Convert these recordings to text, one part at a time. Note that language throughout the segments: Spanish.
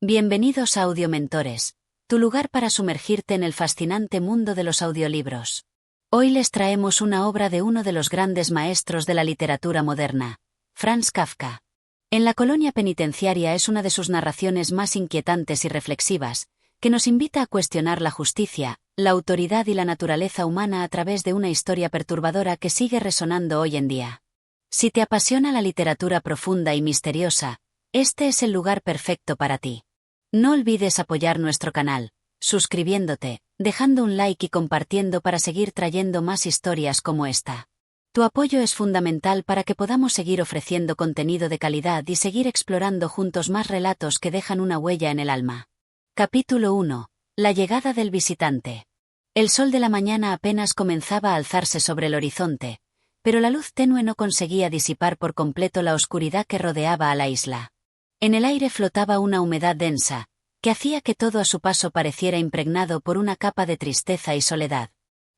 Bienvenidos a Audiomentores, tu lugar para sumergirte en el fascinante mundo de los audiolibros. Hoy les traemos una obra de uno de los grandes maestros de la literatura moderna, Franz Kafka. En la colonia penitenciaria es una de sus narraciones más inquietantes y reflexivas, que nos invita a cuestionar la justicia, la autoridad y la naturaleza humana a través de una historia perturbadora que sigue resonando hoy en día. Si te apasiona la literatura profunda y misteriosa, este es el lugar perfecto para ti. No olvides apoyar nuestro canal, suscribiéndote, dejando un like y compartiendo para seguir trayendo más historias como esta. Tu apoyo es fundamental para que podamos seguir ofreciendo contenido de calidad y seguir explorando juntos más relatos que dejan una huella en el alma. Capítulo 1. La llegada del visitante. El sol de la mañana apenas comenzaba a alzarse sobre el horizonte, pero la luz tenue no conseguía disipar por completo la oscuridad que rodeaba a la isla. En el aire flotaba una humedad densa, que hacía que todo a su paso pareciera impregnado por una capa de tristeza y soledad.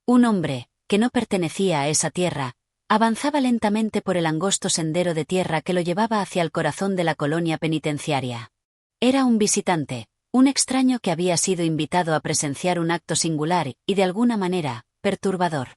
Un hombre, que no pertenecía a esa tierra, avanzaba lentamente por el angosto sendero de tierra que lo llevaba hacia el corazón de la colonia penitenciaria. Era un visitante, un extraño que había sido invitado a presenciar un acto singular y, de alguna manera, perturbador.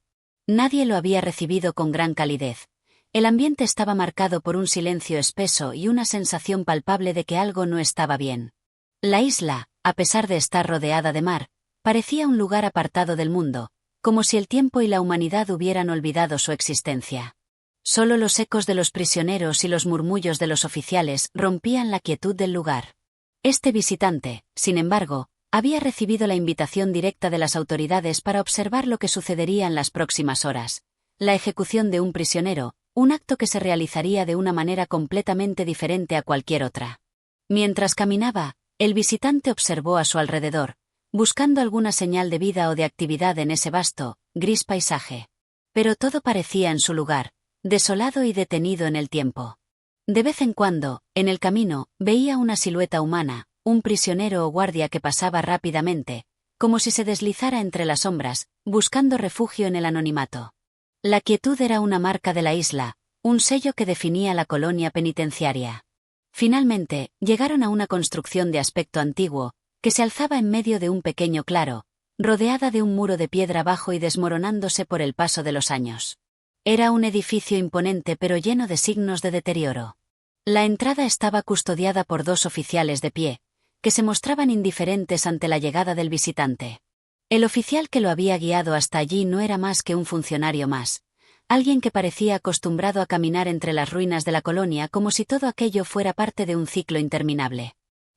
Nadie lo había recibido con gran calidez. El ambiente estaba marcado por un silencio espeso y una sensación palpable de que algo no estaba bien. La isla, a pesar de estar rodeada de mar, parecía un lugar apartado del mundo, como si el tiempo y la humanidad hubieran olvidado su existencia. Solo los ecos de los prisioneros y los murmullos de los oficiales rompían la quietud del lugar. Este visitante, sin embargo, había recibido la invitación directa de las autoridades para observar lo que sucedería en las próximas horas: la ejecución de un prisionero, un acto que se realizaría de una manera completamente diferente a cualquier otra. Mientras caminaba, el visitante observó a su alrededor, buscando alguna señal de vida o de actividad en ese vasto, gris paisaje. Pero todo parecía en su lugar, desolado y detenido en el tiempo. De vez en cuando, en el camino, veía una silueta humana, un prisionero o guardia que pasaba rápidamente, como si se deslizara entre las sombras, buscando refugio en el anonimato. La quietud era una marca de la isla, un sello que definía la colonia penitenciaria. Finalmente, llegaron a una construcción de aspecto antiguo, que se alzaba en medio de un pequeño claro, rodeada de un muro de piedra bajo y desmoronándose por el paso de los años. Era un edificio imponente pero lleno de signos de deterioro. La entrada estaba custodiada por dos oficiales de pie, que se mostraban indiferentes ante la llegada del visitante. El oficial que lo había guiado hasta allí no era más que un funcionario más, alguien que parecía acostumbrado a caminar entre las ruinas de la colonia como si todo aquello fuera parte de un ciclo interminable.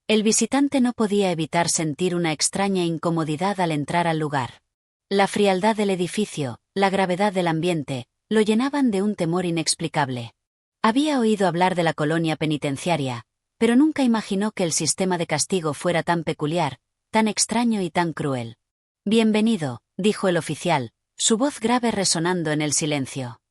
El visitante no podía evitar sentir una extraña incomodidad al entrar al lugar. La frialdad del edificio, la gravedad del ambiente, lo llenaban de un temor inexplicable. Había oído hablar de la colonia penitenciaria, pero nunca imaginó que el sistema de castigo fuera tan peculiar, tan extraño y tan cruel. «Bienvenido», dijo el oficial, su voz grave resonando en el silencio.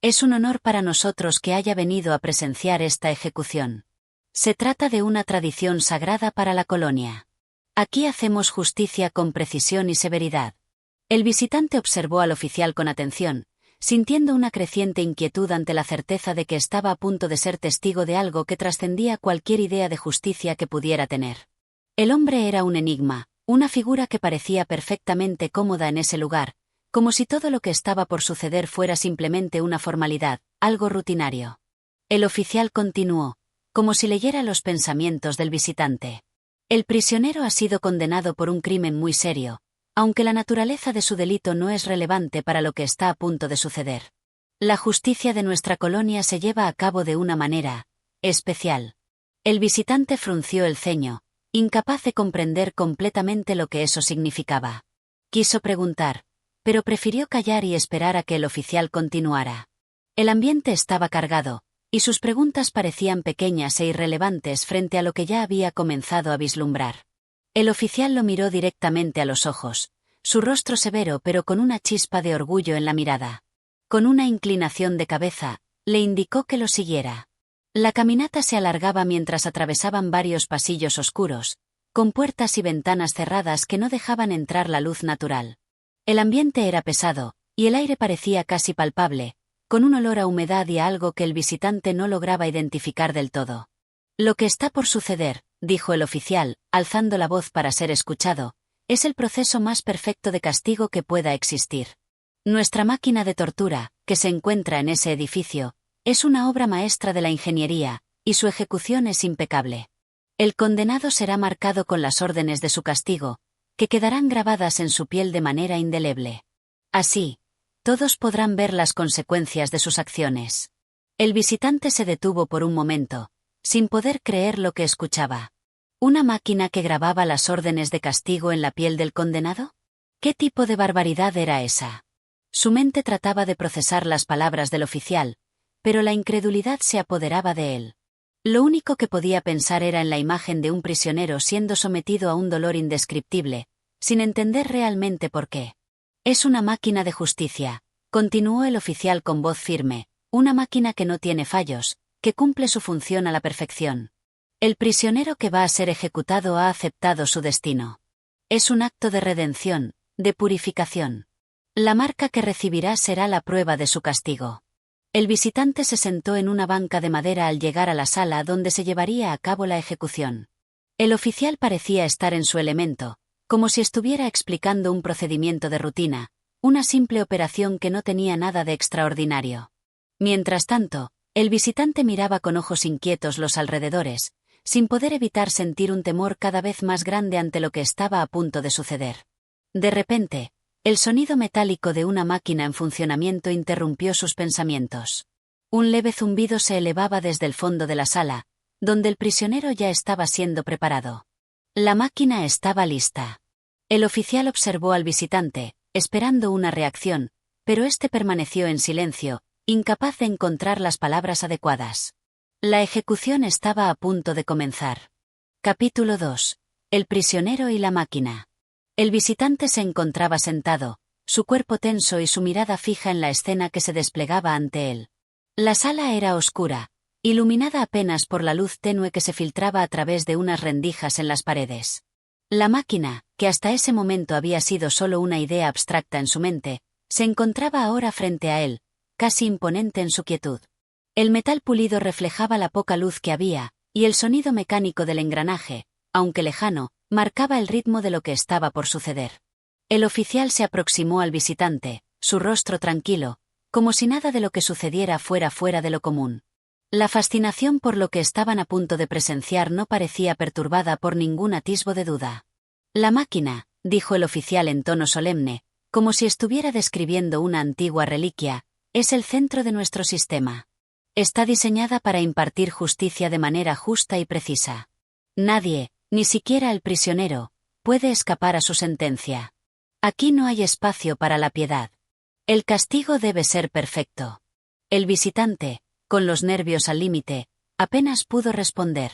«Es un honor para nosotros que haya venido a presenciar esta ejecución. Se trata de una tradición sagrada para la colonia. Aquí hacemos justicia con precisión y severidad». El visitante observó al oficial con atención, sintiendo una creciente inquietud ante la certeza de que estaba a punto de ser testigo de algo que trascendía cualquier idea de justicia que pudiera tener. El hombre era un enigma, una figura que parecía perfectamente cómoda en ese lugar, como si todo lo que estaba por suceder fuera simplemente una formalidad, algo rutinario. El oficial continuó, como si leyera los pensamientos del visitante. El prisionero ha sido condenado por un crimen muy serio, aunque la naturaleza de su delito no es relevante para lo que está a punto de suceder. La justicia de nuestra colonia se lleva a cabo de una manera especial. El visitante frunció el ceño, incapaz de comprender completamente lo que eso significaba. Quiso preguntar, pero prefirió callar y esperar a que el oficial continuara. El ambiente estaba cargado, y sus preguntas parecían pequeñas e irrelevantes frente a lo que ya había comenzado a vislumbrar. El oficial lo miró directamente a los ojos, su rostro severo pero con una chispa de orgullo en la mirada. Con una inclinación de cabeza, le indicó que lo siguiera. La caminata se alargaba mientras atravesaban varios pasillos oscuros, con puertas y ventanas cerradas que no dejaban entrar la luz natural. El ambiente era pesado, y el aire parecía casi palpable, con un olor a humedad y a algo que el visitante no lograba identificar del todo. «Lo que está por suceder», dijo el oficial, alzando la voz para ser escuchado, es el proceso más perfecto de castigo que pueda existir. Nuestra máquina de tortura, que se encuentra en ese edificio, es una obra maestra de la ingeniería, y su ejecución es impecable. El condenado será marcado con las órdenes de su castigo, que quedarán grabadas en su piel de manera indeleble. Así, todos podrán ver las consecuencias de sus acciones. El visitante se detuvo por un momento, sin poder creer lo que escuchaba. ¿Una máquina que grababa las órdenes de castigo en la piel del condenado? ¿Qué tipo de barbaridad era esa? Su mente trataba de procesar las palabras del oficial, pero la incredulidad se apoderaba de él. Lo único que podía pensar era en la imagen de un prisionero siendo sometido a un dolor indescriptible, sin entender realmente por qué. Es una máquina de justicia, continuó el oficial con voz firme, una máquina que no tiene fallos, que cumple su función a la perfección. El prisionero que va a ser ejecutado ha aceptado su destino. Es un acto de redención, de purificación. La marca que recibirá será la prueba de su castigo. El visitante se sentó en una banca de madera al llegar a la sala donde se llevaría a cabo la ejecución. El oficial parecía estar en su elemento, como si estuviera explicando un procedimiento de rutina, una simple operación que no tenía nada de extraordinario. Mientras tanto, el visitante miraba con ojos inquietos los alrededores, sin poder evitar sentir un temor cada vez más grande ante lo que estaba a punto de suceder. De repente, el sonido metálico de una máquina en funcionamiento interrumpió sus pensamientos. Un leve zumbido se elevaba desde el fondo de la sala, donde el prisionero ya estaba siendo preparado. La máquina estaba lista. El oficial observó al visitante, esperando una reacción, pero éste permaneció en silencio, incapaz de encontrar las palabras adecuadas. La ejecución estaba a punto de comenzar. Capítulo 2. El prisionero y la máquina. El visitante se encontraba sentado, su cuerpo tenso y su mirada fija en la escena que se desplegaba ante él. La sala era oscura, iluminada apenas por la luz tenue que se filtraba a través de unas rendijas en las paredes. La máquina, que hasta ese momento había sido solo una idea abstracta en su mente, se encontraba ahora frente a él, casi imponente en su quietud. El metal pulido reflejaba la poca luz que había, y el sonido mecánico del engranaje, aunque lejano, marcaba el ritmo de lo que estaba por suceder. El oficial se aproximó al visitante, su rostro tranquilo, como si nada de lo que sucediera fuera fuera de lo común. La fascinación por lo que estaban a punto de presenciar no parecía perturbada por ningún atisbo de duda. La máquina, dijo el oficial en tono solemne, como si estuviera describiendo una antigua reliquia, es el centro de nuestro sistema. Está diseñada para impartir justicia de manera justa y precisa. Nadie, ni siquiera el prisionero, puede escapar a su sentencia. Aquí no hay espacio para la piedad. El castigo debe ser perfecto. El visitante, con los nervios al límite, apenas pudo responder.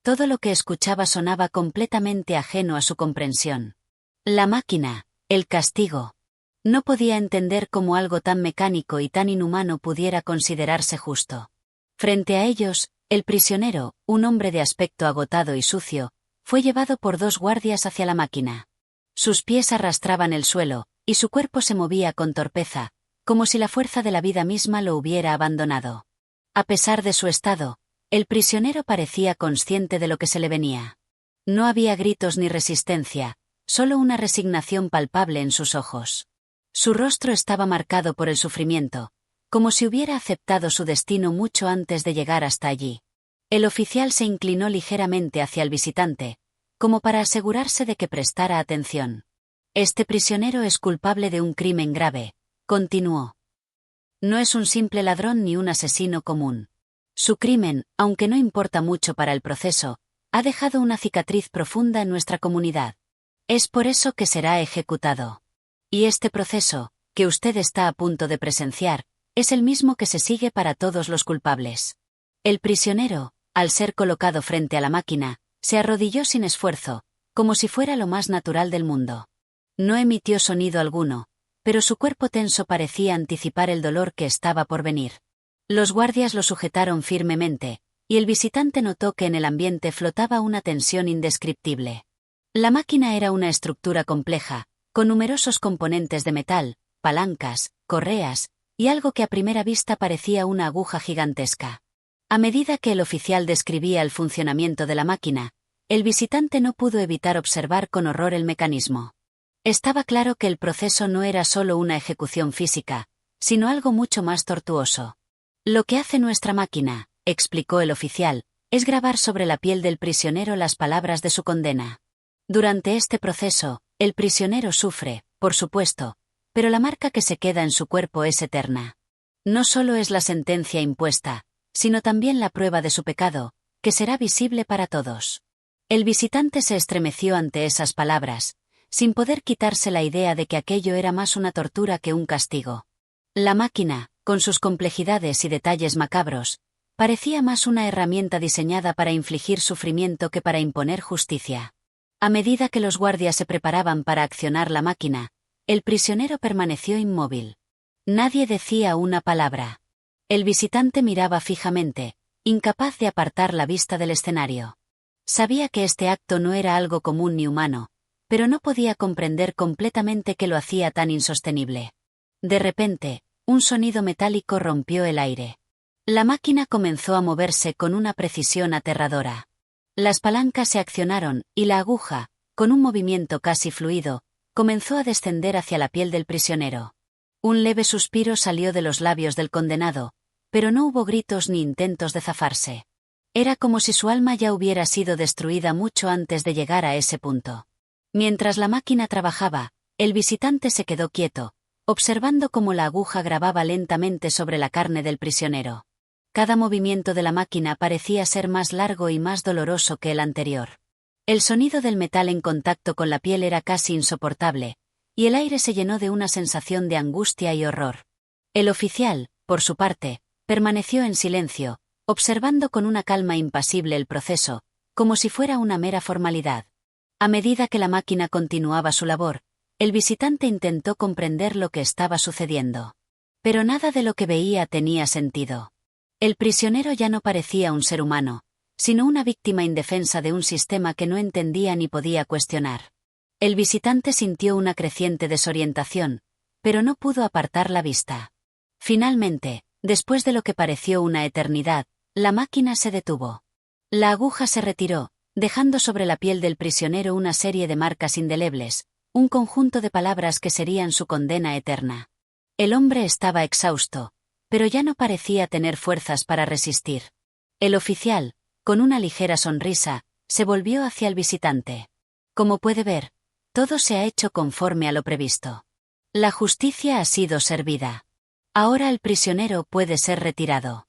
Todo lo que escuchaba sonaba completamente ajeno a su comprensión. La máquina, el castigo. No podía entender cómo algo tan mecánico y tan inhumano pudiera considerarse justo. Frente a ellos, el prisionero, un hombre de aspecto agotado y sucio, fue llevado por dos guardias hacia la máquina. Sus pies arrastraban el suelo, y su cuerpo se movía con torpeza, como si la fuerza de la vida misma lo hubiera abandonado. A pesar de su estado, el prisionero parecía consciente de lo que se le venía. No había gritos ni resistencia, solo una resignación palpable en sus ojos. Su rostro estaba marcado por el sufrimiento, como si hubiera aceptado su destino mucho antes de llegar hasta allí. El oficial se inclinó ligeramente hacia el visitante, como para asegurarse de que prestara atención. Este prisionero es culpable de un crimen grave, continuó. No es un simple ladrón ni un asesino común. Su crimen, aunque no importa mucho para el proceso, ha dejado una cicatriz profunda en nuestra comunidad. Es por eso que será ejecutado. Y este proceso, que usted está a punto de presenciar, es el mismo que se sigue para todos los culpables. El prisionero, al ser colocado frente a la máquina, se arrodilló sin esfuerzo, como si fuera lo más natural del mundo. No emitió sonido alguno, pero su cuerpo tenso parecía anticipar el dolor que estaba por venir. Los guardias lo sujetaron firmemente, y el visitante notó que en el ambiente flotaba una tensión indescriptible. La máquina era una estructura compleja, con numerosos componentes de metal, palancas, correas, y algo que a primera vista parecía una aguja gigantesca. A medida que el oficial describía el funcionamiento de la máquina, El visitante no pudo evitar observar con horror el mecanismo. Estaba claro que el proceso no era solo una ejecución física, sino algo mucho más tortuoso. Lo que hace nuestra máquina, explicó el oficial, es grabar sobre la piel del prisionero las palabras de su condena. Durante este proceso, el prisionero sufre, por supuesto, pero la marca que se queda en su cuerpo es eterna. No solo es la sentencia impuesta, sino también la prueba de su pecado, que será visible para todos. El visitante se estremeció ante esas palabras, sin poder quitarse la idea de que aquello era más una tortura que un castigo. La máquina, con sus complejidades y detalles macabros, parecía más una herramienta diseñada para infligir sufrimiento que para imponer justicia. A medida que los guardias se preparaban para accionar la máquina, el prisionero permaneció inmóvil. Nadie decía una palabra. El visitante miraba fijamente, incapaz de apartar la vista del escenario. Sabía que este acto no era algo común ni humano, pero no podía comprender completamente qué lo hacía tan insostenible. De repente, un sonido metálico rompió el aire. La máquina comenzó a moverse con una precisión aterradora. Las palancas se accionaron, y la aguja, con un movimiento casi fluido, comenzó a descender hacia la piel del prisionero. Un leve suspiro salió de los labios del condenado, pero no hubo gritos ni intentos de zafarse. Era como si su alma ya hubiera sido destruida mucho antes de llegar a ese punto. Mientras la máquina trabajaba, el visitante se quedó quieto, observando cómo la aguja grababa lentamente sobre la carne del prisionero. Cada movimiento de la máquina parecía ser más largo y más doloroso que el anterior. El sonido del metal en contacto con la piel era casi insoportable, y el aire se llenó de una sensación de angustia y horror. El oficial, por su parte, permaneció en silencio, observando con una calma impasible el proceso, como si fuera una mera formalidad. A medida que la máquina continuaba su labor, el visitante intentó comprender lo que estaba sucediendo. Pero nada de lo que veía tenía sentido. El prisionero ya no parecía un ser humano, sino una víctima indefensa de un sistema que no entendía ni podía cuestionar. El visitante sintió una creciente desorientación, pero no pudo apartar la vista. Finalmente, después de lo que pareció una eternidad, la máquina se detuvo. La aguja se retiró, dejando sobre la piel del prisionero una serie de marcas indelebles, un conjunto de palabras que serían su condena eterna. El hombre estaba exhausto, pero ya no parecía tener fuerzas para resistir. El oficial, con una ligera sonrisa, se volvió hacia el visitante. Como puede ver, todo se ha hecho conforme a lo previsto. La justicia ha sido servida. Ahora el prisionero puede ser retirado.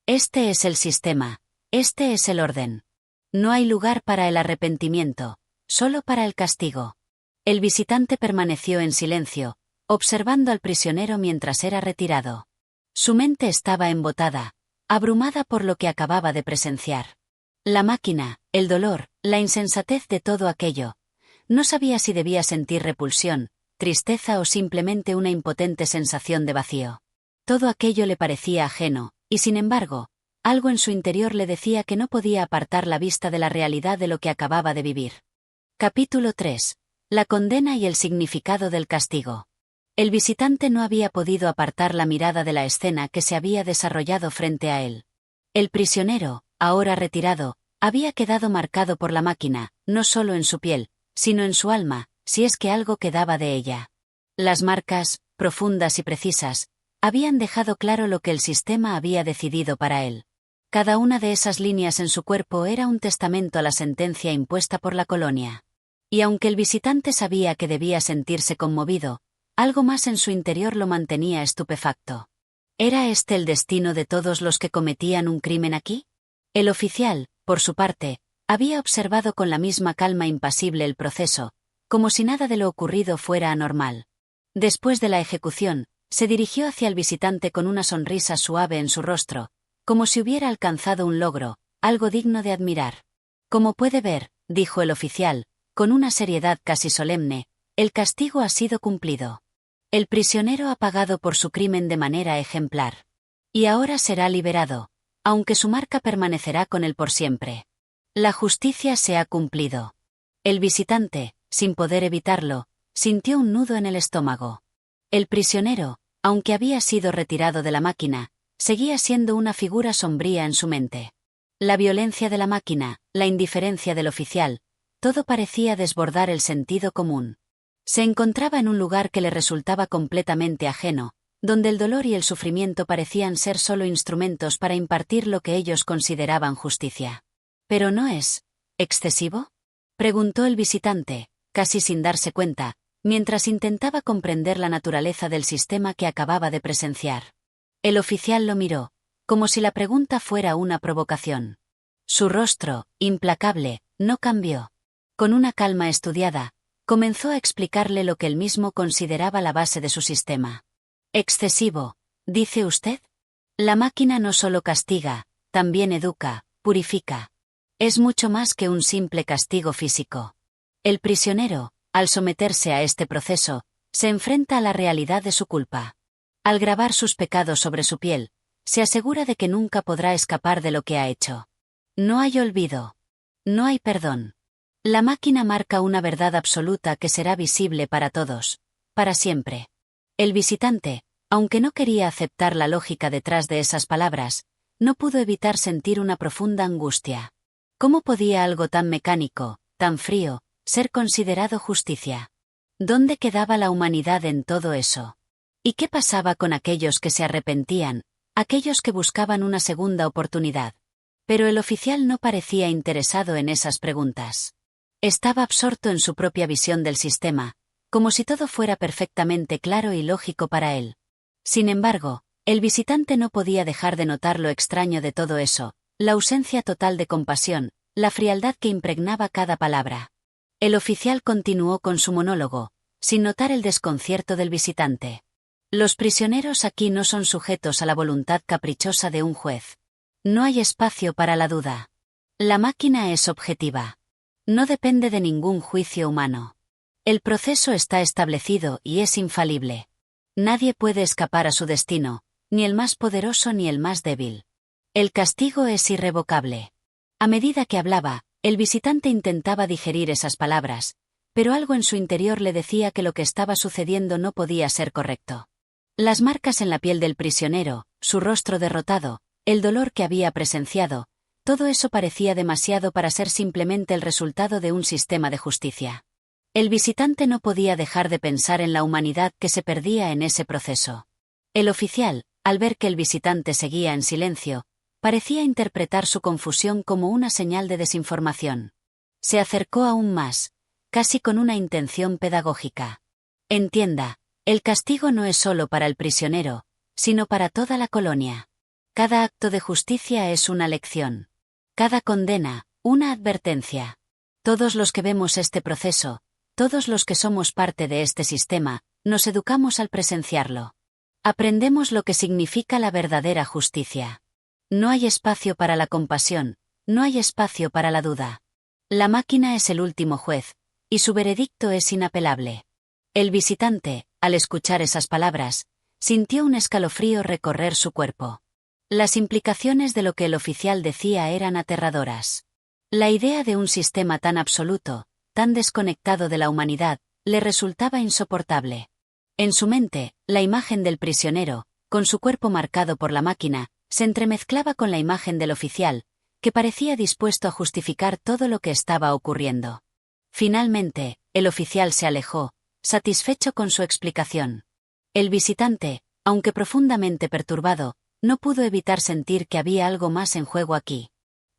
Este es el sistema, este es el orden. No hay lugar para el arrepentimiento, solo para el castigo. El visitante permaneció en silencio, observando al prisionero mientras era retirado. Su mente estaba embotada, abrumada por lo que acababa de presenciar. La máquina, el dolor, la insensatez de todo aquello. No sabía si debía sentir repulsión, tristeza o simplemente una impotente sensación de vacío. Todo aquello le parecía ajeno, y sin embargo, algo en su interior le decía que no podía apartar la vista de la realidad de lo que acababa de vivir. Capítulo 3. La condena y el significado del castigo. El visitante no había podido apartar la mirada de la escena que se había desarrollado frente a él. El prisionero, ahora retirado, había quedado marcado por la máquina, no solo en su piel, sino en su alma, si es que algo quedaba de ella. Las marcas, profundas y precisas, habían dejado claro lo que el sistema había decidido para él. Cada una de esas líneas en su cuerpo era un testamento a la sentencia impuesta por la colonia. Y aunque el visitante sabía que debía sentirse conmovido, algo más en su interior lo mantenía estupefacto. ¿Era este el destino de todos los que cometían un crimen aquí? El oficial, por su parte, había observado con la misma calma impasible el proceso, como si nada de lo ocurrido fuera anormal. Después de la ejecución, se dirigió hacia el visitante con una sonrisa suave en su rostro, como si hubiera alcanzado un logro, algo digno de admirar. Como puede ver, dijo el oficial, con una seriedad casi solemne, el castigo ha sido cumplido. El prisionero ha pagado por su crimen de manera ejemplar. Y ahora será liberado, aunque su marca permanecerá con él por siempre. La justicia se ha cumplido. El visitante, sin poder evitarlo, sintió un nudo en el estómago. El prisionero, aunque había sido retirado de la máquina, seguía siendo una figura sombría en su mente. La violencia de la máquina, la indiferencia del oficial, todo parecía desbordar el sentido común. Se encontraba en un lugar que le resultaba completamente ajeno, donde el dolor y el sufrimiento parecían ser solo instrumentos para impartir lo que ellos consideraban justicia. ¿Pero no es excesivo?, preguntó el visitante, casi sin darse cuenta, mientras intentaba comprender la naturaleza del sistema que acababa de presenciar. El oficial lo miró, como si la pregunta fuera una provocación. Su rostro, implacable, no cambió. Con una calma estudiada, comenzó a explicarle lo que él mismo consideraba la base de su sistema. «Excesivo, ¿dice usted? La máquina no solo castiga, también educa, purifica. Es mucho más que un simple castigo físico. El prisionero, al someterse a este proceso, se enfrenta a la realidad de su culpa. Al grabar sus pecados sobre su piel, se asegura de que nunca podrá escapar de lo que ha hecho. No hay olvido. No hay perdón. La máquina marca una verdad absoluta que será visible para todos, para siempre». El visitante, aunque no quería aceptar la lógica detrás de esas palabras, no pudo evitar sentir una profunda angustia. ¿Cómo podía algo tan mecánico, tan frío, ser considerado justicia? ¿Dónde quedaba la humanidad en todo eso? ¿Y qué pasaba con aquellos que se arrepentían, aquellos que buscaban una segunda oportunidad? Pero el oficial no parecía interesado en esas preguntas. Estaba absorto en su propia visión del sistema, como si todo fuera perfectamente claro y lógico para él. Sin embargo, el visitante no podía dejar de notar lo extraño de todo eso, la ausencia total de compasión, la frialdad que impregnaba cada palabra. El oficial continuó con su monólogo, sin notar el desconcierto del visitante. Los prisioneros aquí no son sujetos a la voluntad caprichosa de un juez. No hay espacio para la duda. La máquina es objetiva. No depende de ningún juicio humano. El proceso está establecido y es infalible. Nadie puede escapar a su destino, ni el más poderoso ni el más débil. El castigo es irrevocable. A medida que hablaba, el visitante intentaba digerir esas palabras, pero algo en su interior le decía que lo que estaba sucediendo no podía ser correcto. Las marcas en la piel del prisionero, su rostro derrotado, el dolor que había presenciado, todo eso parecía demasiado para ser simplemente el resultado de un sistema de justicia. El visitante no podía dejar de pensar en la humanidad que se perdía en ese proceso. El oficial, al ver que el visitante seguía en silencio, parecía interpretar su confusión como una señal de desinformación. Se acercó aún más, casi con una intención pedagógica. «Entienda, el castigo no es solo para el prisionero, sino para toda la colonia. Cada acto de justicia es una lección. Cada condena, una advertencia. Todos los que vemos este proceso, todos los que somos parte de este sistema, nos educamos al presenciarlo. Aprendemos lo que significa la verdadera justicia. No hay espacio para la compasión, no hay espacio para la duda. La máquina es el último juez, y su veredicto es inapelable». El visitante, al escuchar esas palabras, sintió un escalofrío recorrer su cuerpo. Las implicaciones de lo que el oficial decía eran aterradoras. La idea de un sistema tan absoluto, tan desconectado de la humanidad, le resultaba insoportable. En su mente, la imagen del prisionero, con su cuerpo marcado por la máquina, se entremezclaba con la imagen del oficial, que parecía dispuesto a justificar todo lo que estaba ocurriendo. Finalmente, el oficial se alejó, satisfecho con su explicación. El visitante, aunque profundamente perturbado, no pudo evitar sentir que había algo más en juego aquí.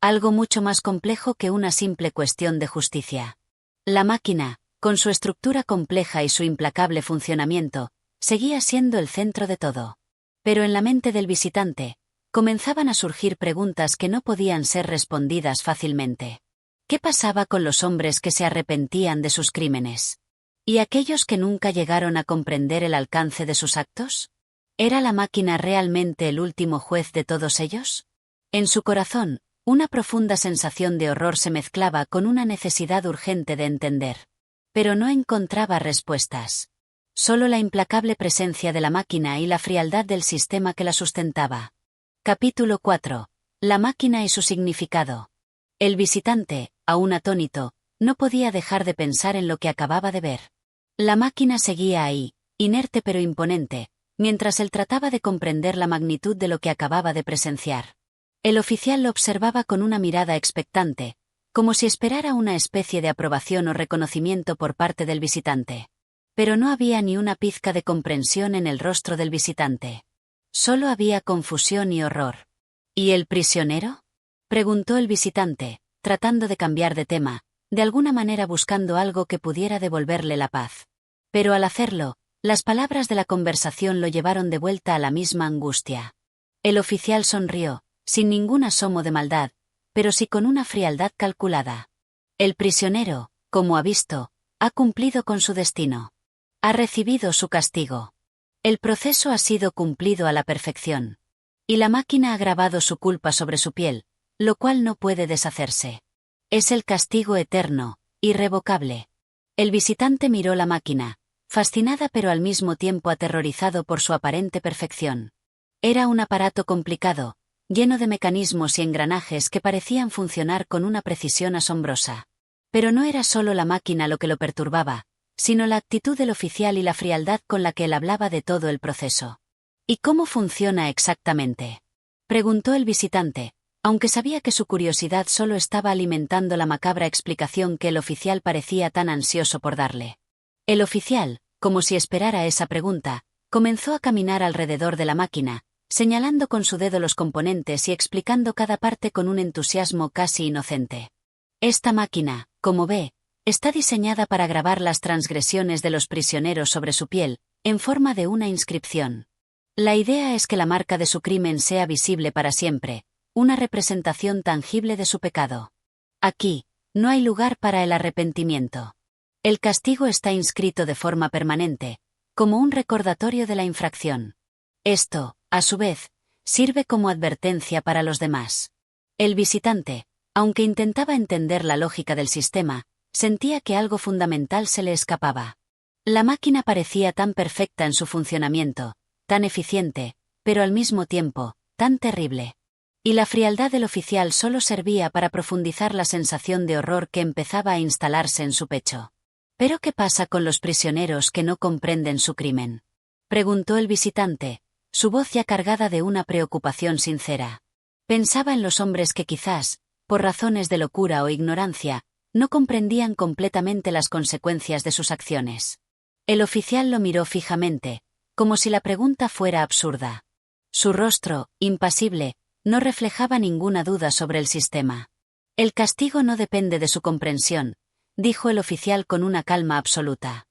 Algo mucho más complejo que una simple cuestión de justicia. La máquina, con su estructura compleja y su implacable funcionamiento, seguía siendo el centro de todo. Pero en la mente del visitante, comenzaban a surgir preguntas que no podían ser respondidas fácilmente. ¿Qué pasaba con los hombres que se arrepentían de sus crímenes? ¿Y aquellos que nunca llegaron a comprender el alcance de sus actos? ¿Era la máquina realmente el último juez de todos ellos? En su corazón, una profunda sensación de horror se mezclaba con una necesidad urgente de entender. Pero no encontraba respuestas. Solo la implacable presencia de la máquina y la frialdad del sistema que la sustentaba. Capítulo 4. La máquina y su significado. El visitante, aún atónito, no podía dejar de pensar en lo que acababa de ver. La máquina seguía ahí, inerte pero imponente, mientras él trataba de comprender la magnitud de lo que acababa de presenciar. El oficial lo observaba con una mirada expectante, como si esperara una especie de aprobación o reconocimiento por parte del visitante. Pero no había ni una pizca de comprensión en el rostro del visitante. Solo había confusión y horror. ¿Y el prisionero?, preguntó el visitante, tratando de cambiar de tema, de alguna manera buscando algo que pudiera devolverle la paz. Pero al hacerlo, las palabras de la conversación lo llevaron de vuelta a la misma angustia. El oficial sonrió, sin ningún asomo de maldad, pero sí con una frialdad calculada. El prisionero, como ha visto, ha cumplido con su destino. Ha recibido su castigo. El proceso ha sido cumplido a la perfección. Y la máquina ha grabado su culpa sobre su piel, lo cual no puede deshacerse. Es el castigo eterno, irrevocable. El visitante miró la máquina, fascinada pero al mismo tiempo aterrorizado por su aparente perfección. Era un aparato complicado, lleno de mecanismos y engranajes que parecían funcionar con una precisión asombrosa. Pero no era solo la máquina lo que lo perturbaba, sino la actitud del oficial y la frialdad con la que él hablaba de todo el proceso. ¿Y cómo funciona exactamente?, preguntó el visitante, aunque sabía que su curiosidad solo estaba alimentando la macabra explicación que el oficial parecía tan ansioso por darle. El oficial, como si esperara esa pregunta, comenzó a caminar alrededor de la máquina, señalando con su dedo los componentes y explicando cada parte con un entusiasmo casi inocente. Esta máquina, como ve, está diseñada para grabar las transgresiones de los prisioneros sobre su piel, en forma de una inscripción. La idea es que la marca de su crimen sea visible para siempre, una representación tangible de su pecado. Aquí, no hay lugar para el arrepentimiento. El castigo está inscrito de forma permanente, como un recordatorio de la infracción. Esto, a su vez, sirve como advertencia para los demás. El visitante, aunque intentaba entender la lógica del sistema, sentía que algo fundamental se le escapaba. La máquina parecía tan perfecta en su funcionamiento, tan eficiente, pero al mismo tiempo, tan terrible. Y la frialdad del oficial solo servía para profundizar la sensación de horror que empezaba a instalarse en su pecho. ¿Pero qué pasa con los prisioneros que no comprenden su crimen?, preguntó el visitante, su voz ya cargada de una preocupación sincera. Pensaba en los hombres que quizás, por razones de locura o ignorancia, no comprendían completamente las consecuencias de sus acciones. El oficial lo miró fijamente, como si la pregunta fuera absurda. Su rostro, impasible, no reflejaba ninguna duda sobre el sistema. El castigo no depende de su comprensión, dijo el oficial con una calma absoluta.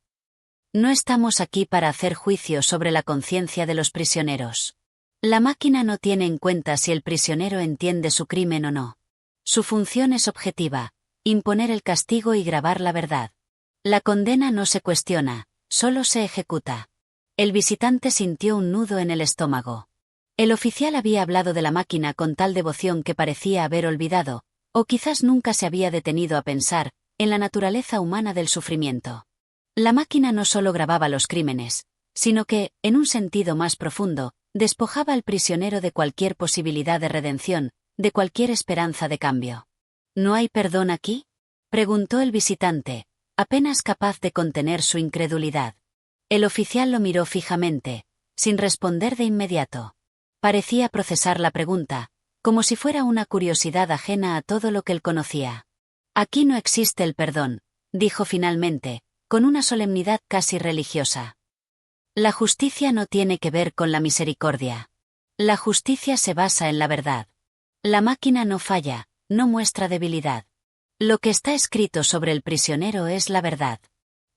No estamos aquí para hacer juicio sobre la conciencia de los prisioneros. La máquina no tiene en cuenta si el prisionero entiende su crimen o no. Su función es objetiva, imponer el castigo y grabar la verdad. La condena no se cuestiona, solo se ejecuta. El visitante sintió un nudo en el estómago. El oficial había hablado de la máquina con tal devoción que parecía haber olvidado, o quizás nunca se había detenido a pensar, en la naturaleza humana del sufrimiento. La máquina no solo grababa los crímenes, sino que, en un sentido más profundo, despojaba al prisionero de cualquier posibilidad de redención, de cualquier esperanza de cambio. ¿No hay perdón aquí?, preguntó el visitante, apenas capaz de contener su incredulidad. El oficial lo miró fijamente, sin responder de inmediato. Parecía procesar la pregunta, como si fuera una curiosidad ajena a todo lo que él conocía. Aquí no existe el perdón, dijo finalmente, con una solemnidad casi religiosa. La justicia no tiene que ver con la misericordia. La justicia se basa en la verdad. La máquina no falla, no muestra debilidad. Lo que está escrito sobre el prisionero es la verdad.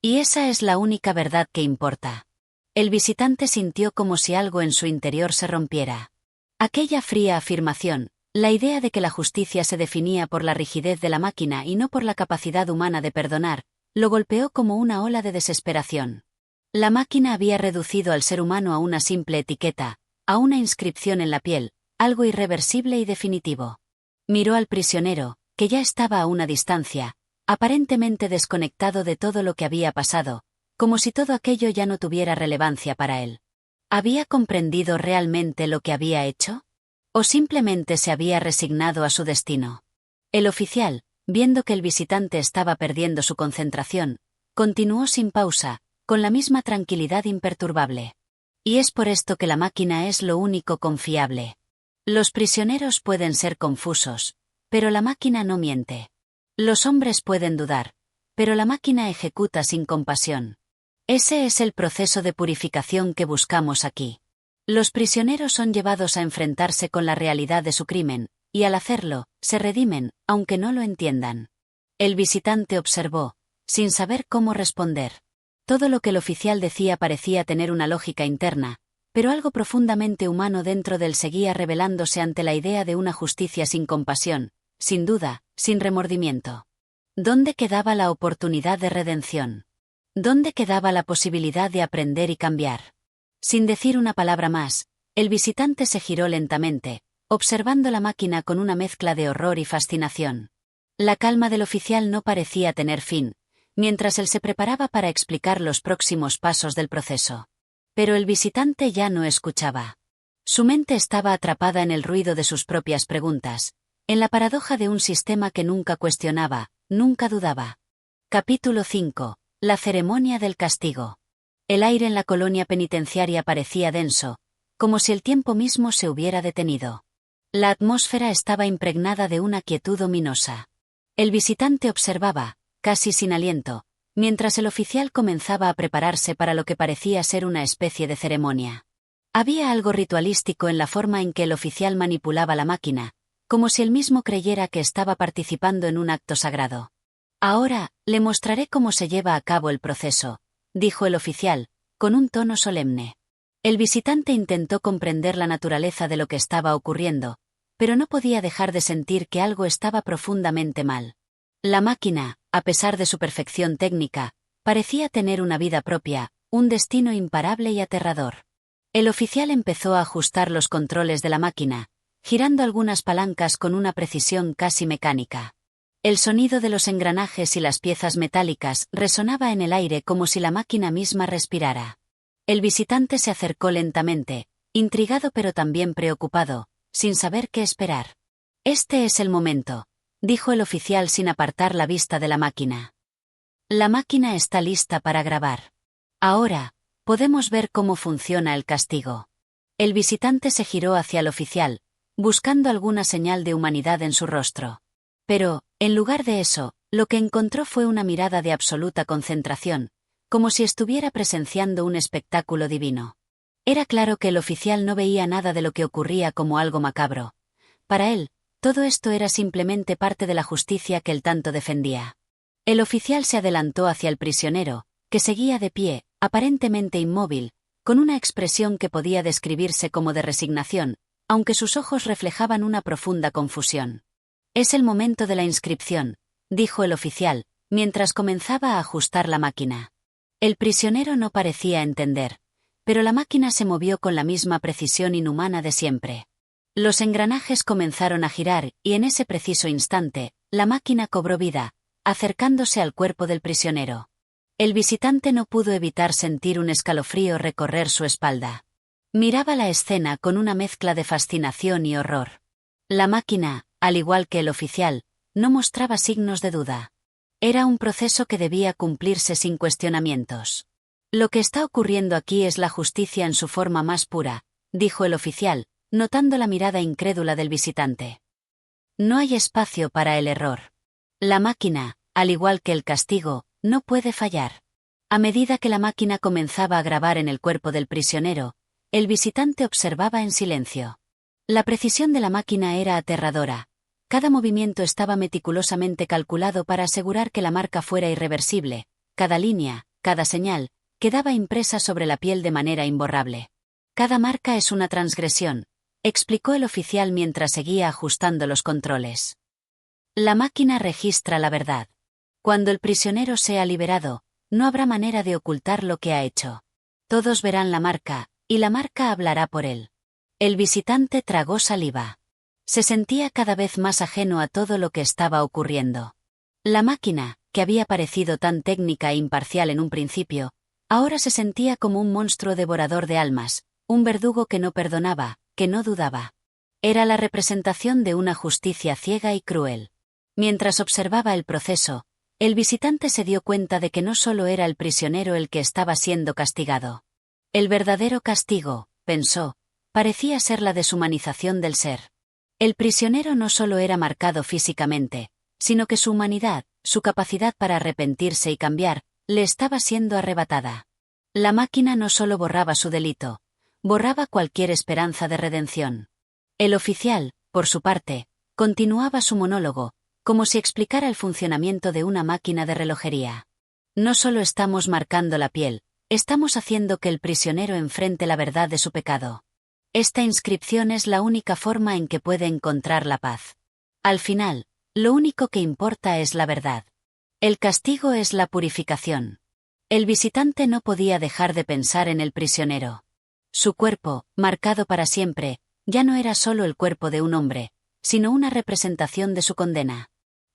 Y esa es la única verdad que importa. El visitante sintió como si algo en su interior se rompiera. Aquella fría afirmación, la idea de que la justicia se definía por la rigidez de la máquina y no por la capacidad humana de perdonar, lo golpeó como una ola de desesperación. La máquina había reducido al ser humano a una simple etiqueta, a una inscripción en la piel, algo irreversible y definitivo. Miró al prisionero, que ya estaba a una distancia, aparentemente desconectado de todo lo que había pasado, como si todo aquello ya no tuviera relevancia para él. ¿Había comprendido realmente lo que había hecho? ¿O simplemente se había resignado a su destino? El oficial, viendo que el visitante estaba perdiendo su concentración, continuó sin pausa, con la misma tranquilidad imperturbable. Y es por esto que la máquina es lo único confiable. Los prisioneros pueden ser confusos, pero la máquina no miente. Los hombres pueden dudar, pero la máquina ejecuta sin compasión. Ese es el proceso de purificación que buscamos aquí. Los prisioneros son llevados a enfrentarse con la realidad de su crimen, y al hacerlo, se redimen, aunque no lo entiendan. El visitante observó, sin saber cómo responder. Todo lo que el oficial decía parecía tener una lógica interna, pero algo profundamente humano dentro de él seguía rebelándose ante la idea de una justicia sin compasión, sin duda, sin remordimiento. ¿Dónde quedaba la oportunidad de redención? ¿Dónde quedaba la posibilidad de aprender y cambiar? Sin decir una palabra más, el visitante se giró lentamente, observando la máquina con una mezcla de horror y fascinación. La calma del oficial no parecía tener fin, mientras él se preparaba para explicar los próximos pasos del proceso. Pero el visitante ya no escuchaba. Su mente estaba atrapada en el ruido de sus propias preguntas, en la paradoja de un sistema que nunca cuestionaba, nunca dudaba. Capítulo 5. La ceremonia del castigo. El aire en la colonia penitenciaria parecía denso, como si el tiempo mismo se hubiera detenido. La atmósfera estaba impregnada de una quietud ominosa. El visitante observaba, casi sin aliento, mientras el oficial comenzaba a prepararse para lo que parecía ser una especie de ceremonia. Había algo ritualístico en la forma en que el oficial manipulaba la máquina, como si él mismo creyera que estaba participando en un acto sagrado. Ahora, le mostraré cómo se lleva a cabo el proceso, dijo el oficial, con un tono solemne. El visitante intentó comprender la naturaleza de lo que estaba ocurriendo, pero no podía dejar de sentir que algo estaba profundamente mal. La máquina, a pesar de su perfección técnica, parecía tener una vida propia, un destino imparable y aterrador. El oficial empezó a ajustar los controles de la máquina, girando algunas palancas con una precisión casi mecánica. El sonido de los engranajes y las piezas metálicas resonaba en el aire como si la máquina misma respirara. El visitante se acercó lentamente, intrigado pero también preocupado, sin saber qué esperar. «Este es el momento», dijo el oficial sin apartar la vista de la máquina. «La máquina está lista para grabar. Ahora, podemos ver cómo funciona el castigo». El visitante se giró hacia el oficial, buscando alguna señal de humanidad en su rostro. Pero, en lugar de eso, lo que encontró fue una mirada de absoluta concentración, como si estuviera presenciando un espectáculo divino. Era claro que el oficial no veía nada de lo que ocurría como algo macabro. Para él, todo esto era simplemente parte de la justicia que él tanto defendía. El oficial se adelantó hacia el prisionero, que seguía de pie, aparentemente inmóvil, con una expresión que podía describirse como de resignación, aunque sus ojos reflejaban una profunda confusión. «Es el momento de la inscripción», dijo el oficial, mientras comenzaba a ajustar la máquina. El prisionero no parecía entender, pero la máquina se movió con la misma precisión inhumana de siempre. Los engranajes comenzaron a girar y en ese preciso instante, la máquina cobró vida, acercándose al cuerpo del prisionero. El visitante no pudo evitar sentir un escalofrío recorrer su espalda. Miraba la escena con una mezcla de fascinación y horror. La máquina, al igual que el oficial, no mostraba signos de duda. Era un proceso que debía cumplirse sin cuestionamientos. «Lo que está ocurriendo aquí es la justicia en su forma más pura», dijo el oficial, notando la mirada incrédula del visitante. «No hay espacio para el error. La máquina, al igual que el castigo, no puede fallar». A medida que la máquina comenzaba a grabar en el cuerpo del prisionero, el visitante observaba en silencio. La precisión de la máquina era aterradora. Cada movimiento estaba meticulosamente calculado para asegurar que la marca fuera irreversible. Cada línea, cada señal, quedaba impresa sobre la piel de manera imborrable. «Cada marca es una transgresión», explicó el oficial mientras seguía ajustando los controles. «La máquina registra la verdad. Cuando el prisionero sea liberado, no habrá manera de ocultar lo que ha hecho. Todos verán la marca, y la marca hablará por él». El visitante tragó saliva. Se sentía cada vez más ajeno a todo lo que estaba ocurriendo. La máquina, que había parecido tan técnica e imparcial en un principio, ahora se sentía como un monstruo devorador de almas, un verdugo que no perdonaba, que no dudaba. Era la representación de una justicia ciega y cruel. Mientras observaba el proceso, el visitante se dio cuenta de que no solo era el prisionero el que estaba siendo castigado. El verdadero castigo, pensó, parecía ser la deshumanización del ser. El prisionero no solo era marcado físicamente, sino que su humanidad, su capacidad para arrepentirse y cambiar, le estaba siendo arrebatada. La máquina no solo borraba su delito, borraba cualquier esperanza de redención. El oficial, por su parte, continuaba su monólogo, como si explicara el funcionamiento de una máquina de relojería. No solo estamos marcando la piel, estamos haciendo que el prisionero enfrente la verdad de su pecado. Esta inscripción es la única forma en que puede encontrar la paz. Al final, lo único que importa es la verdad. El castigo es la purificación. El visitante no podía dejar de pensar en el prisionero. Su cuerpo, marcado para siempre, ya no era solo el cuerpo de un hombre, sino una representación de su condena.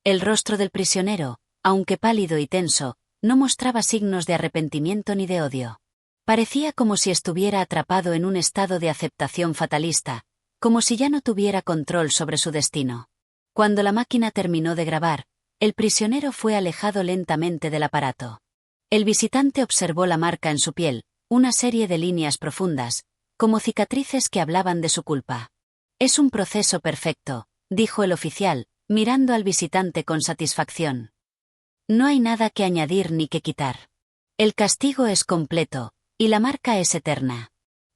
El rostro del prisionero, aunque pálido y tenso, no mostraba signos de arrepentimiento ni de odio. Parecía como si estuviera atrapado en un estado de aceptación fatalista, como si ya no tuviera control sobre su destino. Cuando la máquina terminó de grabar, el prisionero fue alejado lentamente del aparato. El visitante observó la marca en su piel, una serie de líneas profundas, como cicatrices que hablaban de su culpa. Es un proceso perfecto, dijo el oficial, mirando al visitante con satisfacción. No hay nada que añadir ni que quitar. El castigo es completo, y la marca es eterna.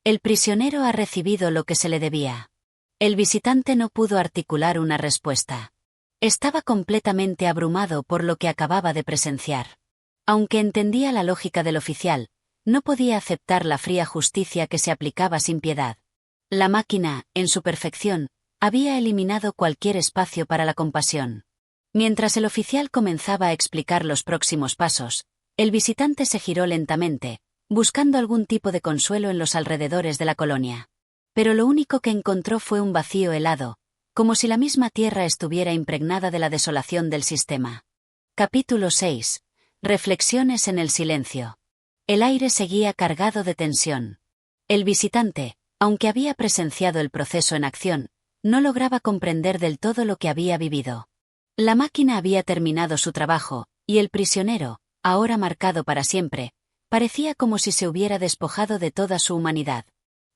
El prisionero ha recibido lo que se le debía. El visitante no pudo articular una respuesta. Estaba completamente abrumado por lo que acababa de presenciar. Aunque entendía la lógica del oficial, no podía aceptar la fría justicia que se aplicaba sin piedad. La máquina, en su perfección, había eliminado cualquier espacio para la compasión. Mientras el oficial comenzaba a explicar los próximos pasos, el visitante se giró lentamente, buscando algún tipo de consuelo en los alrededores de la colonia. Pero lo único que encontró fue un vacío helado, como si la misma tierra estuviera impregnada de la desolación del sistema. Capítulo 6. Reflexiones en el silencio. El aire seguía cargado de tensión. El visitante, aunque había presenciado el proceso en acción, no lograba comprender del todo lo que había vivido. La máquina había terminado su trabajo, y el prisionero, ahora marcado para siempre, parecía como si se hubiera despojado de toda su humanidad.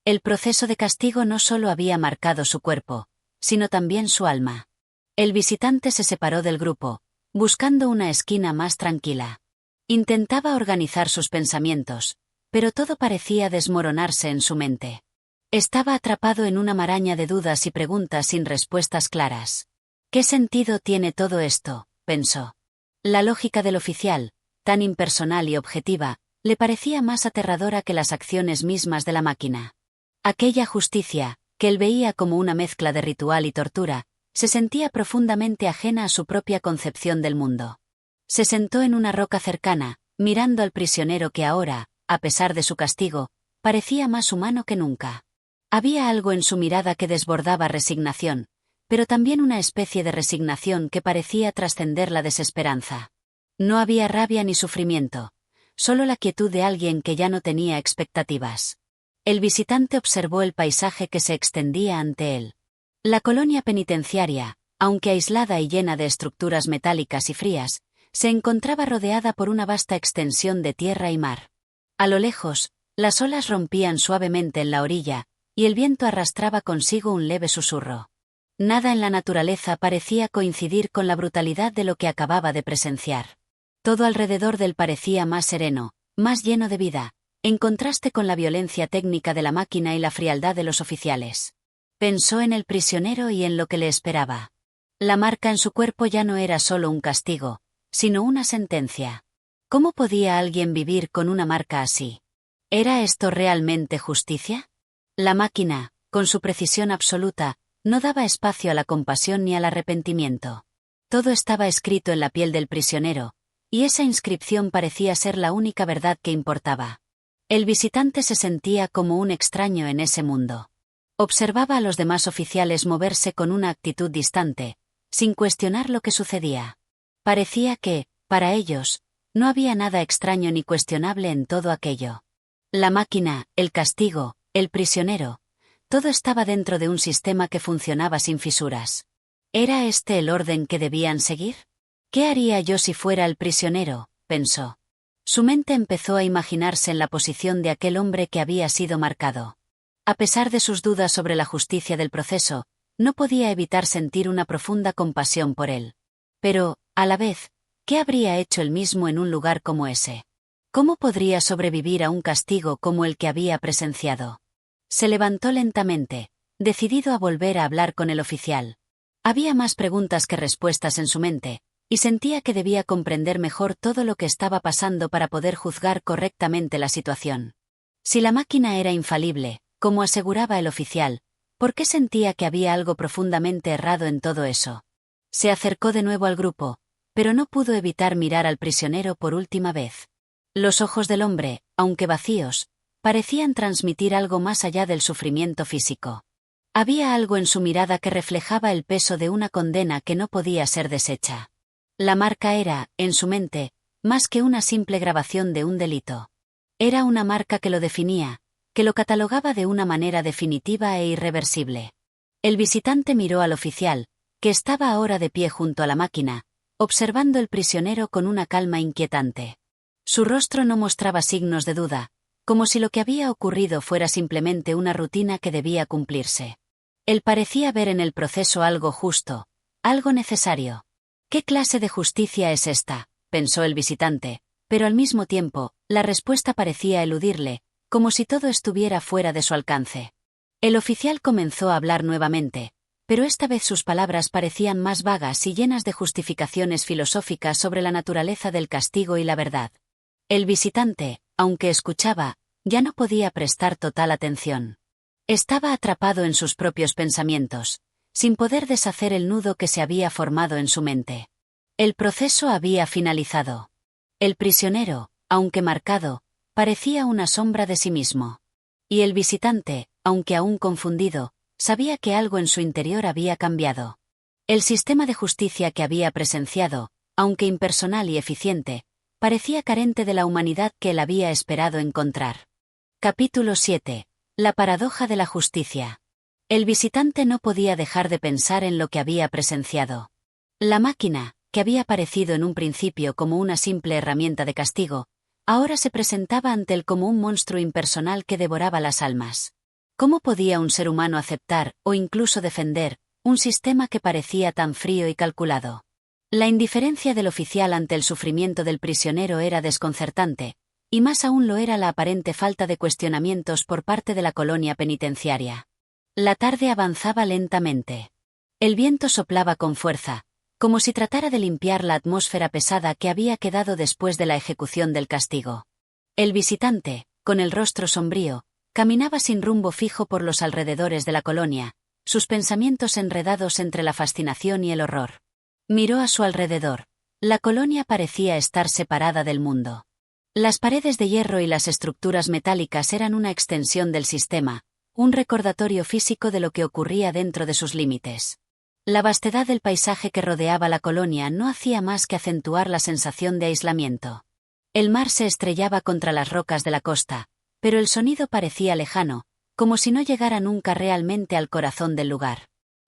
El proceso de castigo no solo había marcado su cuerpo, sino también su alma. El visitante se separó del grupo, buscando una esquina más tranquila. Intentaba organizar sus pensamientos, pero todo parecía desmoronarse en su mente. Estaba atrapado en una maraña de dudas y preguntas sin respuestas claras. ¿Qué sentido tiene todo esto?, pensó. La lógica del oficial, tan impersonal y objetiva, le parecía más aterradora que las acciones mismas de la máquina. Aquella justicia, que él veía como una mezcla de ritual y tortura, se sentía profundamente ajena a su propia concepción del mundo. Se sentó en una roca cercana, mirando al prisionero que ahora, a pesar de su castigo, parecía más humano que nunca. Había algo en su mirada que desbordaba resignación, pero también una especie de resignación que parecía trascender la desesperanza. No había rabia ni sufrimiento, solo la quietud de alguien que ya no tenía expectativas. El visitante observó el paisaje que se extendía ante él. La colonia penitenciaria, aunque aislada y llena de estructuras metálicas y frías, se encontraba rodeada por una vasta extensión de tierra y mar. A lo lejos, las olas rompían suavemente en la orilla, y el viento arrastraba consigo un leve susurro. Nada en la naturaleza parecía coincidir con la brutalidad de lo que acababa de presenciar. Todo alrededor del parecía más sereno, más lleno de vida, en contraste con la violencia técnica de la máquina y la frialdad de los oficiales. Pensó en el prisionero y en lo que le esperaba. La marca en su cuerpo ya no era solo un castigo, sino una sentencia. ¿Cómo podía alguien vivir con una marca así? ¿Era esto realmente justicia? La máquina, con su precisión absoluta, no daba espacio a la compasión ni al arrepentimiento. Todo estaba escrito en la piel del prisionero, y esa inscripción parecía ser la única verdad que importaba. El visitante se sentía como un extraño en ese mundo. Observaba a los demás oficiales moverse con una actitud distante, sin cuestionar lo que sucedía. Parecía que, para ellos, no había nada extraño ni cuestionable en todo aquello. La máquina, el castigo, el prisionero, todo estaba dentro de un sistema que funcionaba sin fisuras. ¿Era este el orden que debían seguir? ¿Qué haría yo si fuera el prisionero?, pensó. Su mente empezó a imaginarse en la posición de aquel hombre que había sido marcado. A pesar de sus dudas sobre la justicia del proceso, no podía evitar sentir una profunda compasión por él. Pero, a la vez, ¿qué habría hecho él mismo en un lugar como ese? ¿Cómo podría sobrevivir a un castigo como el que había presenciado? Se levantó lentamente, decidido a volver a hablar con el oficial. Había más preguntas que respuestas en su mente, y sentía que debía comprender mejor todo lo que estaba pasando para poder juzgar correctamente la situación. Si la máquina era infalible, como aseguraba el oficial, ¿por qué sentía que había algo profundamente errado en todo eso? Se acercó de nuevo al grupo, pero no pudo evitar mirar al prisionero por última vez. Los ojos del hombre, aunque vacíos, parecían transmitir algo más allá del sufrimiento físico. Había algo en su mirada que reflejaba el peso de una condena que no podía ser deshecha. La marca era, en su mente, más que una simple grabación de un delito. Era una marca que lo definía, que lo catalogaba de una manera definitiva e irreversible. El visitante miró al oficial, que estaba ahora de pie junto a la máquina, observando el prisionero con una calma inquietante. Su rostro no mostraba signos de duda, como si lo que había ocurrido fuera simplemente una rutina que debía cumplirse. Él parecía ver en el proceso algo justo, algo necesario. ¿Qué clase de justicia es esta?, pensó el visitante, pero al mismo tiempo, la respuesta parecía eludirle, como si todo estuviera fuera de su alcance. El oficial comenzó a hablar nuevamente, pero esta vez sus palabras parecían más vagas y llenas de justificaciones filosóficas sobre la naturaleza del castigo y la verdad. El visitante, aunque escuchaba, ya no podía prestar total atención. Estaba atrapado en sus propios pensamientos, sin poder deshacer el nudo que se había formado en su mente. El proceso había finalizado. El prisionero, aunque marcado, parecía una sombra de sí mismo. Y el visitante, aunque aún confundido, sabía que algo en su interior había cambiado. El sistema de justicia que había presenciado, aunque impersonal y eficiente, parecía carente de la humanidad que él había esperado encontrar. Capítulo 7. La paradoja de la justicia. El visitante no podía dejar de pensar en lo que había presenciado. La máquina, que había parecido en un principio como una simple herramienta de castigo, ahora se presentaba ante él como un monstruo impersonal que devoraba las almas. ¿Cómo podía un ser humano aceptar, o incluso defender, un sistema que parecía tan frío y calculado? La indiferencia del oficial ante el sufrimiento del prisionero era desconcertante, y más aún lo era la aparente falta de cuestionamientos por parte de la colonia penitenciaria. La tarde avanzaba lentamente. El viento soplaba con fuerza, como si tratara de limpiar la atmósfera pesada que había quedado después de la ejecución del castigo. El visitante, con el rostro sombrío, caminaba sin rumbo fijo por los alrededores de la colonia, sus pensamientos enredados entre la fascinación y el horror. Miró a su alrededor. La colonia parecía estar separada del mundo. Las paredes de hierro y las estructuras metálicas eran una extensión del sistema, un recordatorio físico de lo que ocurría dentro de sus límites. La vastedad del paisaje que rodeaba la colonia no hacía más que acentuar la sensación de aislamiento. El mar se estrellaba contra las rocas de la costa, pero el sonido parecía lejano, como si no llegara nunca realmente al corazón del lugar.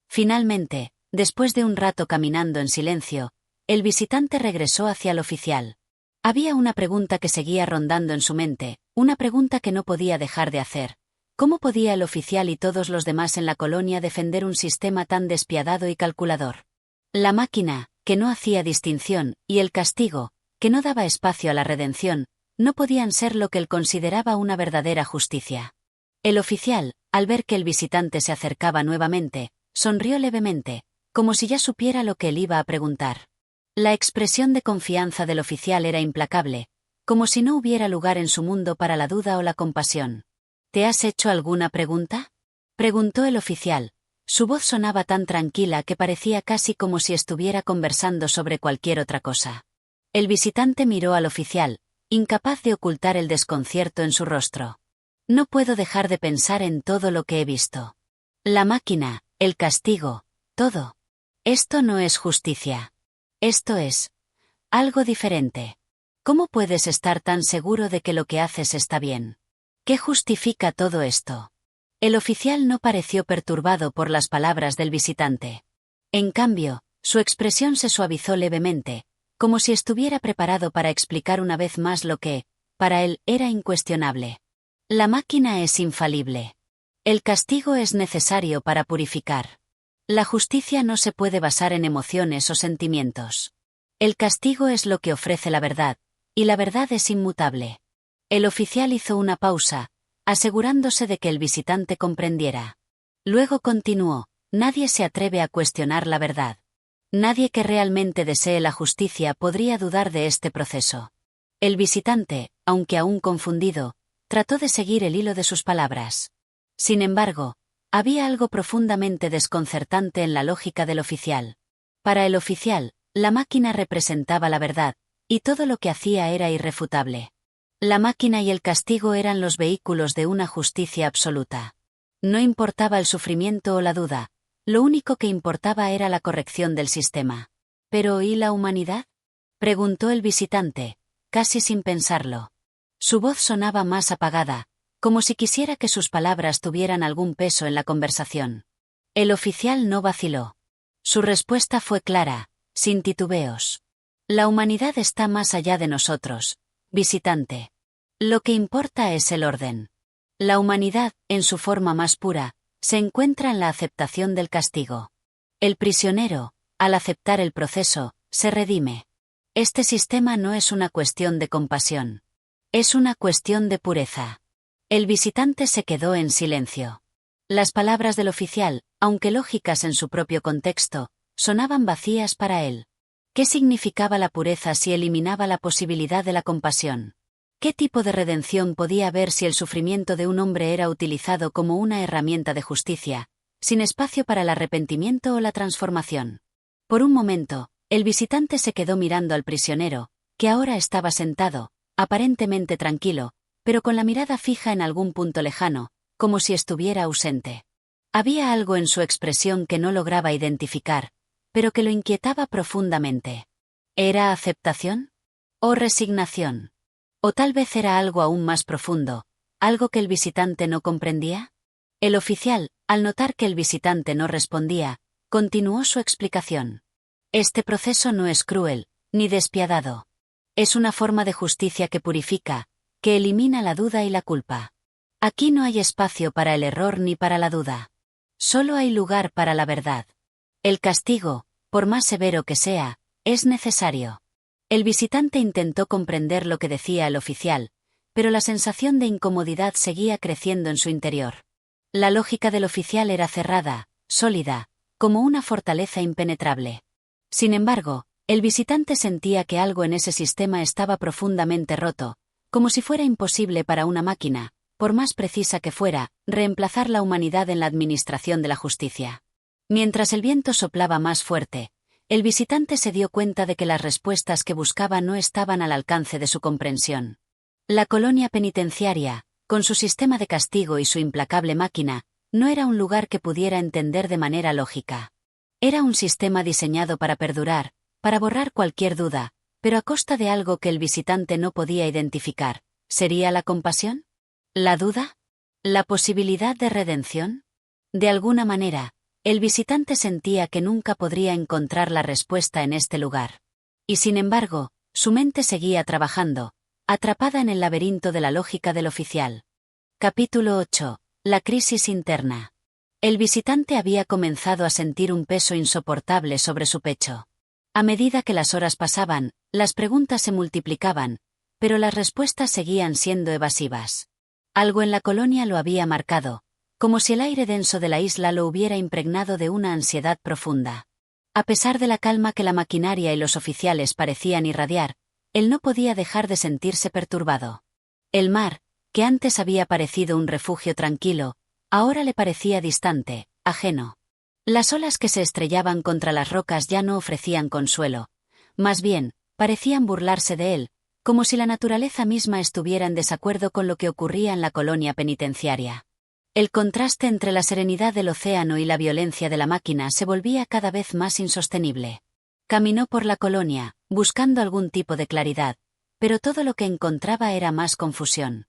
Finalmente, después de un rato caminando en silencio, el visitante regresó hacia el oficial. Había una pregunta que seguía rondando en su mente, una pregunta que no podía dejar de hacer. ¿Cómo podía el oficial y todos los demás en la colonia defender un sistema tan despiadado y calculador? La máquina, que no hacía distinción, y el castigo, que no daba espacio a la redención, no podían ser lo que él consideraba una verdadera justicia. El oficial, al ver que el visitante se acercaba nuevamente, sonrió levemente, como si ya supiera lo que él iba a preguntar. La expresión de confianza del oficial era implacable, como si no hubiera lugar en su mundo para la duda o la compasión. ¿Te has hecho alguna pregunta?, preguntó el oficial. Su voz sonaba tan tranquila que parecía casi como si estuviera conversando sobre cualquier otra cosa. El visitante miró al oficial, incapaz de ocultar el desconcierto en su rostro. No puedo dejar de pensar en todo lo que he visto. La máquina, el castigo, todo. Esto no es justicia. Esto es algo diferente. ¿Cómo puedes estar tan seguro de que lo que haces está bien? ¿Qué justifica todo esto? El oficial no pareció perturbado por las palabras del visitante. En cambio, su expresión se suavizó levemente, como si estuviera preparado para explicar una vez más lo que, para él, era incuestionable. La máquina es infalible. El castigo es necesario para purificar. La justicia no se puede basar en emociones o sentimientos. El castigo es lo que ofrece la verdad, y la verdad es inmutable. El oficial hizo una pausa, asegurándose de que el visitante comprendiera. Luego continuó: nadie se atreve a cuestionar la verdad. Nadie que realmente desee la justicia podría dudar de este proceso. El visitante, aunque aún confundido, trató de seguir el hilo de sus palabras. Sin embargo, había algo profundamente desconcertante en la lógica del oficial. Para el oficial, la máquina representaba la verdad, y todo lo que hacía era irrefutable. La máquina y el castigo eran los vehículos de una justicia absoluta. No importaba el sufrimiento o la duda, lo único que importaba era la corrección del sistema. ¿Pero y la humanidad?, preguntó el visitante, casi sin pensarlo. Su voz sonaba más apagada, como si quisiera que sus palabras tuvieran algún peso en la conversación. El oficial no vaciló. Su respuesta fue clara, sin titubeos. La humanidad está más allá de nosotros, visitante. Lo que importa es el orden. La humanidad, en su forma más pura, se encuentra en la aceptación del castigo. El prisionero, al aceptar el proceso, se redime. Este sistema no es una cuestión de compasión. Es una cuestión de pureza. El visitante se quedó en silencio. Las palabras del oficial, aunque lógicas en su propio contexto, sonaban vacías para él. ¿Qué significaba la pureza si eliminaba la posibilidad de la compasión? ¿Qué tipo de redención podía haber si el sufrimiento de un hombre era utilizado como una herramienta de justicia, sin espacio para el arrepentimiento o la transformación? Por un momento, el visitante se quedó mirando al prisionero, que ahora estaba sentado, aparentemente tranquilo, pero con la mirada fija en algún punto lejano, como si estuviera ausente. Había algo en su expresión que no lograba identificar, pero que lo inquietaba profundamente. ¿Era aceptación? ¿O resignación? ¿O tal vez era algo aún más profundo, algo que el visitante no comprendía? El oficial, al notar que el visitante no respondía, continuó su explicación. Este proceso no es cruel, ni despiadado. Es una forma de justicia que purifica, que elimina la duda y la culpa. Aquí no hay espacio para el error ni para la duda. Solo hay lugar para la verdad. El castigo, por más severo que sea, es necesario. El visitante intentó comprender lo que decía el oficial, pero la sensación de incomodidad seguía creciendo en su interior. La lógica del oficial era cerrada, sólida, como una fortaleza impenetrable. Sin embargo, el visitante sentía que algo en ese sistema estaba profundamente roto, como si fuera imposible para una máquina, por más precisa que fuera, reemplazar la humanidad en la administración de la justicia. Mientras el viento soplaba más fuerte, el visitante se dio cuenta de que las respuestas que buscaba no estaban al alcance de su comprensión. La colonia penitenciaria, con su sistema de castigo y su implacable máquina, no era un lugar que pudiera entender de manera lógica. Era un sistema diseñado para perdurar, para borrar cualquier duda, pero a costa de algo que el visitante no podía identificar. ¿Sería la compasión? ¿La duda? ¿La posibilidad de redención? De alguna manera, el visitante sentía que nunca podría encontrar la respuesta en este lugar. Y sin embargo, su mente seguía trabajando, atrapada en el laberinto de la lógica del oficial. Capítulo 8. La crisis interna. El visitante había comenzado a sentir un peso insoportable sobre su pecho. A medida que las horas pasaban, las preguntas se multiplicaban, pero las respuestas seguían siendo evasivas. Algo en la colonia lo había marcado, como si el aire denso de la isla lo hubiera impregnado de una ansiedad profunda. A pesar de la calma que la maquinaria y los oficiales parecían irradiar, él no podía dejar de sentirse perturbado. El mar, que antes había parecido un refugio tranquilo, ahora le parecía distante, ajeno. Las olas que se estrellaban contra las rocas ya no ofrecían consuelo. Más bien, parecían burlarse de él, como si la naturaleza misma estuviera en desacuerdo con lo que ocurría en la colonia penitenciaria. El contraste entre la serenidad del océano y la violencia de la máquina se volvía cada vez más insostenible. Caminó por la colonia, buscando algún tipo de claridad, pero todo lo que encontraba era más confusión.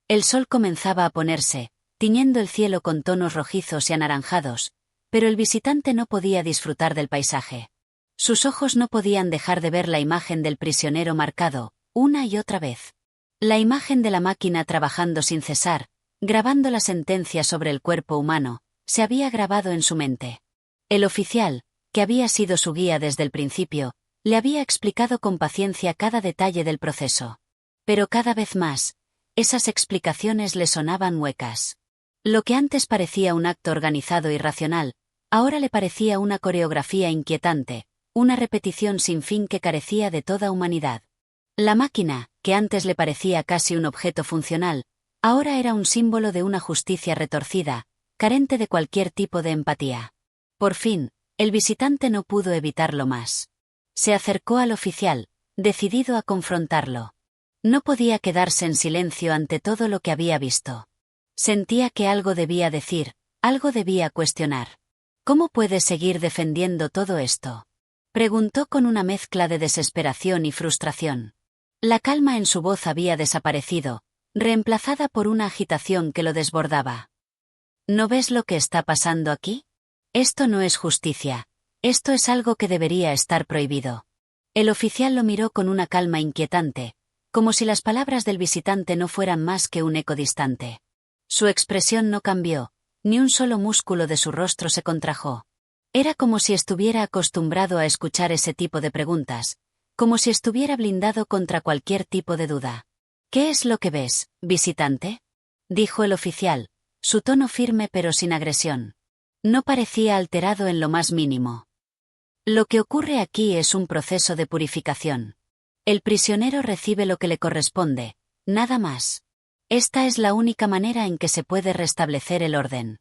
El sol comenzaba a ponerse, tiñendo el cielo con tonos rojizos y anaranjados, pero el visitante no podía disfrutar del paisaje. Sus ojos no podían dejar de ver la imagen del prisionero marcado, una y otra vez. La imagen de la máquina trabajando sin cesar, grabando la sentencia sobre el cuerpo humano, se había grabado en su mente. El oficial, que había sido su guía desde el principio, le había explicado con paciencia cada detalle del proceso. Pero cada vez más, esas explicaciones le sonaban huecas. Lo que antes parecía un acto organizado y racional, ahora le parecía una coreografía inquietante, una repetición sin fin que carecía de toda humanidad. La máquina, que antes le parecía casi un objeto funcional, ahora era un símbolo de una justicia retorcida, carente de cualquier tipo de empatía. Por fin, el visitante no pudo evitarlo más. Se acercó al oficial, decidido a confrontarlo. No podía quedarse en silencio ante todo lo que había visto. Sentía que algo debía decir, algo debía cuestionar. ¿Cómo puedes seguir defendiendo todo esto?, preguntó con una mezcla de desesperación y frustración. La calma en su voz había desaparecido, reemplazada por una agitación que lo desbordaba. ¿No ves lo que está pasando aquí? Esto no es justicia. Esto es algo que debería estar prohibido. El oficial lo miró con una calma inquietante, como si las palabras del visitante no fueran más que un eco distante. Su expresión no cambió, ni un solo músculo de su rostro se contrajo. Era como si estuviera acostumbrado a escuchar ese tipo de preguntas, como si estuviera blindado contra cualquier tipo de duda. ¿Qué es lo que ves, visitante?, dijo el oficial, su tono firme pero sin agresión. No parecía alterado en lo más mínimo. Lo que ocurre aquí es un proceso de purificación. El prisionero recibe lo que le corresponde, nada más. Esta es la única manera en que se puede restablecer el orden.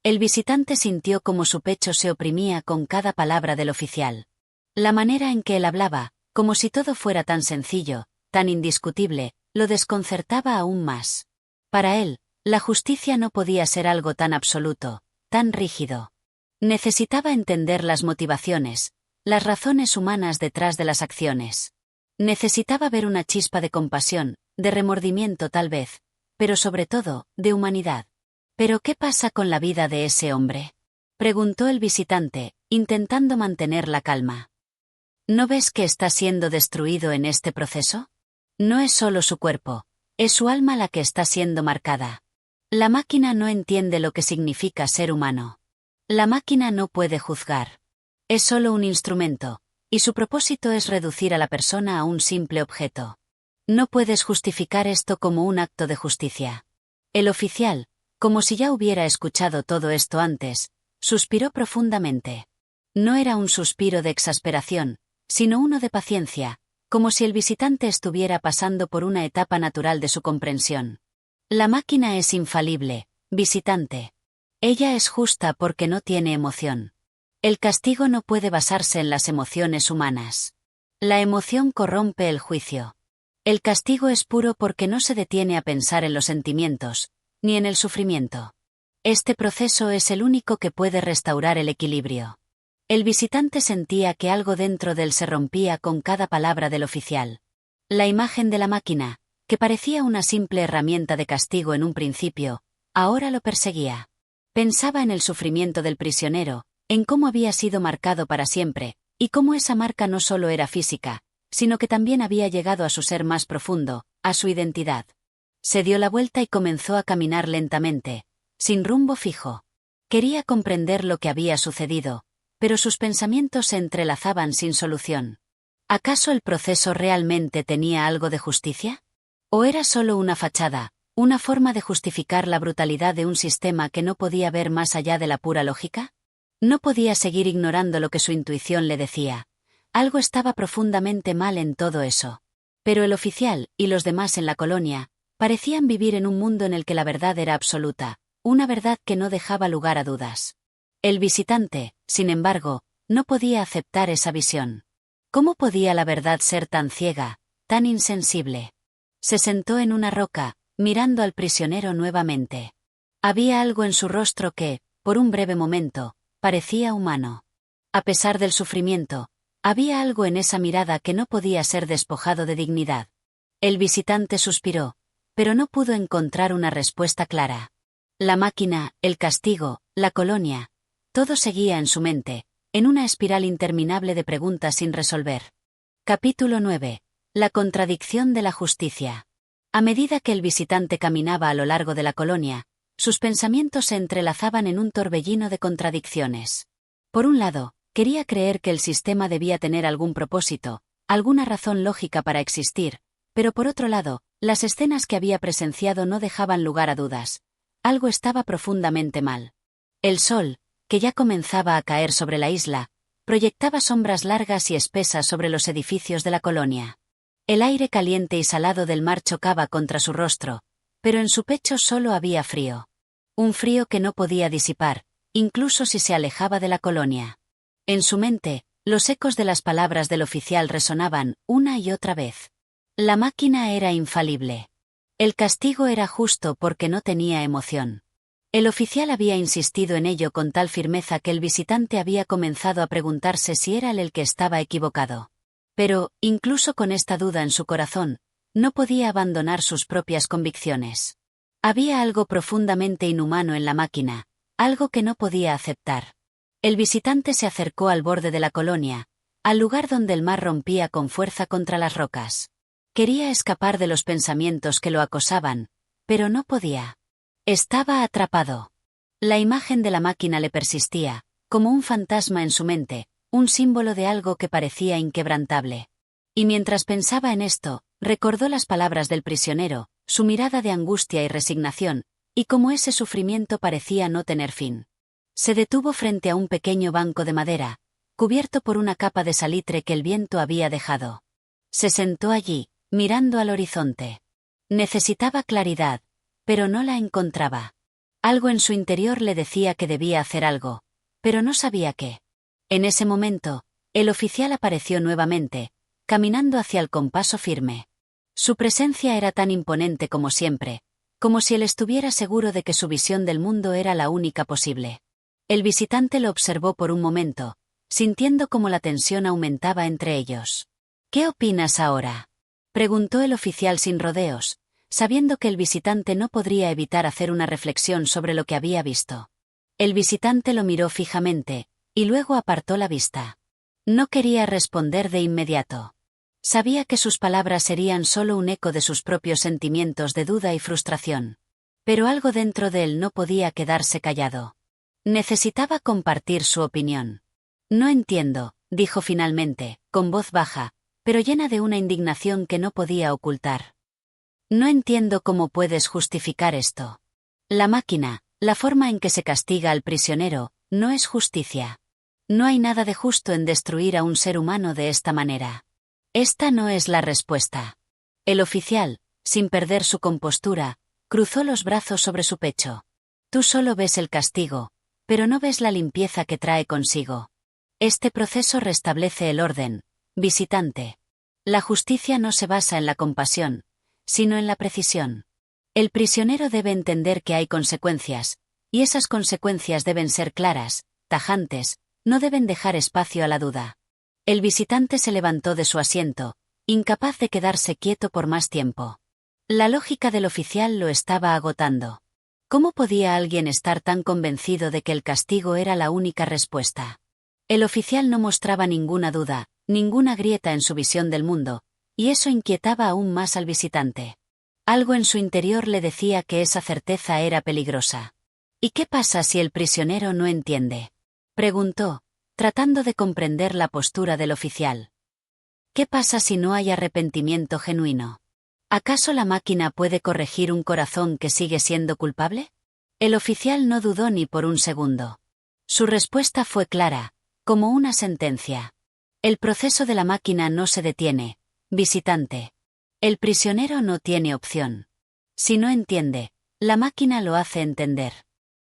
El visitante sintió como su pecho se oprimía con cada palabra del oficial. La manera en que él hablaba, como si todo fuera tan sencillo, tan indiscutible, lo desconcertaba aún más. Para él, la justicia no podía ser algo tan absoluto, tan rígido. Necesitaba entender las motivaciones, las razones humanas detrás de las acciones. Necesitaba ver una chispa de compasión, de remordimiento tal vez, pero sobre todo, de humanidad. ¿Pero qué pasa con la vida de ese hombre?, preguntó el visitante, intentando mantener la calma. ¿No ves que está siendo destruido en este proceso? No es solo su cuerpo, es su alma la que está siendo marcada. La máquina no entiende lo que significa ser humano. La máquina no puede juzgar. Es solo un instrumento, y su propósito es reducir a la persona a un simple objeto. No puedes justificar esto como un acto de justicia. El oficial, como si ya hubiera escuchado todo esto antes, suspiró profundamente. No era un suspiro de exasperación, sino uno de paciencia, como si el visitante estuviera pasando por una etapa natural de su comprensión. La máquina es infalible, visitante. Ella es justa porque no tiene emoción. El castigo no puede basarse en las emociones humanas. La emoción corrompe el juicio. El castigo es puro porque no se detiene a pensar en los sentimientos, ni en el sufrimiento. Este proceso es el único que puede restaurar el equilibrio. El visitante sentía que algo dentro de él se rompía con cada palabra del oficial. La imagen de la máquina, que parecía una simple herramienta de castigo en un principio, ahora lo perseguía. Pensaba en el sufrimiento del prisionero, en cómo había sido marcado para siempre, y cómo esa marca no solo era física, sino que también había llegado a su ser más profundo, a su identidad. Se dio la vuelta y comenzó a caminar lentamente, sin rumbo fijo. Quería comprender lo que había sucedido, pero sus pensamientos se entrelazaban sin solución. ¿Acaso el proceso realmente tenía algo de justicia? ¿O era solo una fachada, una forma de justificar la brutalidad de un sistema que no podía ver más allá de la pura lógica? No podía seguir ignorando lo que su intuición le decía. Algo estaba profundamente mal en todo eso. Pero el oficial, y los demás en la colonia, parecían vivir en un mundo en el que la verdad era absoluta, una verdad que no dejaba lugar a dudas. El visitante, sin embargo, no podía aceptar esa visión. ¿Cómo podía la verdad ser tan ciega, tan insensible? Se sentó en una roca, mirando al prisionero nuevamente. Había algo en su rostro que, por un breve momento, parecía humano. A pesar del sufrimiento, había algo en esa mirada que no podía ser despojado de dignidad. El visitante suspiró, pero no pudo encontrar una respuesta clara. La máquina, el castigo, la colonia, todo seguía en su mente, en una espiral interminable de preguntas sin resolver. Capítulo 9. La contradicción de la justicia. A medida que el visitante caminaba a lo largo de la colonia, sus pensamientos se entrelazaban en un torbellino de contradicciones. Por un lado, quería creer que el sistema debía tener algún propósito, alguna razón lógica para existir, pero por otro lado, las escenas que había presenciado no dejaban lugar a dudas. Algo estaba profundamente mal. El sol, que ya comenzaba a caer sobre la isla, proyectaba sombras largas y espesas sobre los edificios de la colonia. El aire caliente y salado del mar chocaba contra su rostro, pero en su pecho solo había frío. Un frío que no podía disipar, incluso si se alejaba de la colonia. En su mente, los ecos de las palabras del oficial resonaban una y otra vez. La máquina era infalible. El castigo era justo porque no tenía emoción. El oficial había insistido en ello con tal firmeza que el visitante había comenzado a preguntarse si era él el que estaba equivocado. Pero, incluso con esta duda en su corazón, no podía abandonar sus propias convicciones. Había algo profundamente inhumano en la máquina, algo que no podía aceptar. El visitante se acercó al borde de la colonia, al lugar donde el mar rompía con fuerza contra las rocas. Quería escapar de los pensamientos que lo acosaban, pero no podía. Estaba atrapado. La imagen de la máquina le persistía, como un fantasma en su mente, un símbolo de algo que parecía inquebrantable. Y mientras pensaba en esto, recordó las palabras del prisionero, su mirada de angustia y resignación, y cómo ese sufrimiento parecía no tener fin. Se detuvo frente a un pequeño banco de madera, cubierto por una capa de salitre que el viento había dejado. Se sentó allí, mirando al horizonte. Necesitaba claridad, pero no la encontraba. Algo en su interior le decía que debía hacer algo, pero no sabía qué. En ese momento, el oficial apareció nuevamente, caminando hacia el con paso firme. Su presencia era tan imponente como siempre, como si él estuviera seguro de que su visión del mundo era la única posible. El visitante lo observó por un momento, sintiendo cómo la tensión aumentaba entre ellos. ¿Qué opinas ahora?, preguntó el oficial sin rodeos, sabiendo que el visitante no podría evitar hacer una reflexión sobre lo que había visto. El visitante lo miró fijamente, y luego apartó la vista. No quería responder de inmediato. Sabía que sus palabras serían solo un eco de sus propios sentimientos de duda y frustración. Pero algo dentro de él no podía quedarse callado. Necesitaba compartir su opinión. No entiendo, dijo finalmente, con voz baja, pero llena de una indignación que no podía ocultar. No entiendo cómo puedes justificar esto. La máquina, la forma en que se castiga al prisionero, no es justicia. No hay nada de justo en destruir a un ser humano de esta manera. Esta no es la respuesta. El oficial, sin perder su compostura, cruzó los brazos sobre su pecho. Tú solo ves el castigo, pero no ves la limpieza que trae consigo. Este proceso restablece el orden, visitante. La justicia no se basa en la compasión, sino en la precisión. El prisionero debe entender que hay consecuencias, y esas consecuencias deben ser claras, tajantes, no deben dejar espacio a la duda. El visitante se levantó de su asiento, incapaz de quedarse quieto por más tiempo. La lógica del oficial lo estaba agotando. ¿Cómo podía alguien estar tan convencido de que el castigo era la única respuesta? El oficial no mostraba ninguna duda, ninguna grieta en su visión del mundo, y eso inquietaba aún más al visitante. Algo en su interior le decía que esa certeza era peligrosa. ¿Y qué pasa si el prisionero no entiende?, preguntó, tratando de comprender la postura del oficial. ¿Qué pasa si no hay arrepentimiento genuino? ¿Acaso la máquina puede corregir un corazón que sigue siendo culpable? El oficial no dudó ni por un segundo. Su respuesta fue clara, como una sentencia. El proceso de la máquina no se detiene, visitante. El prisionero no tiene opción. Si no entiende, la máquina lo hace entender.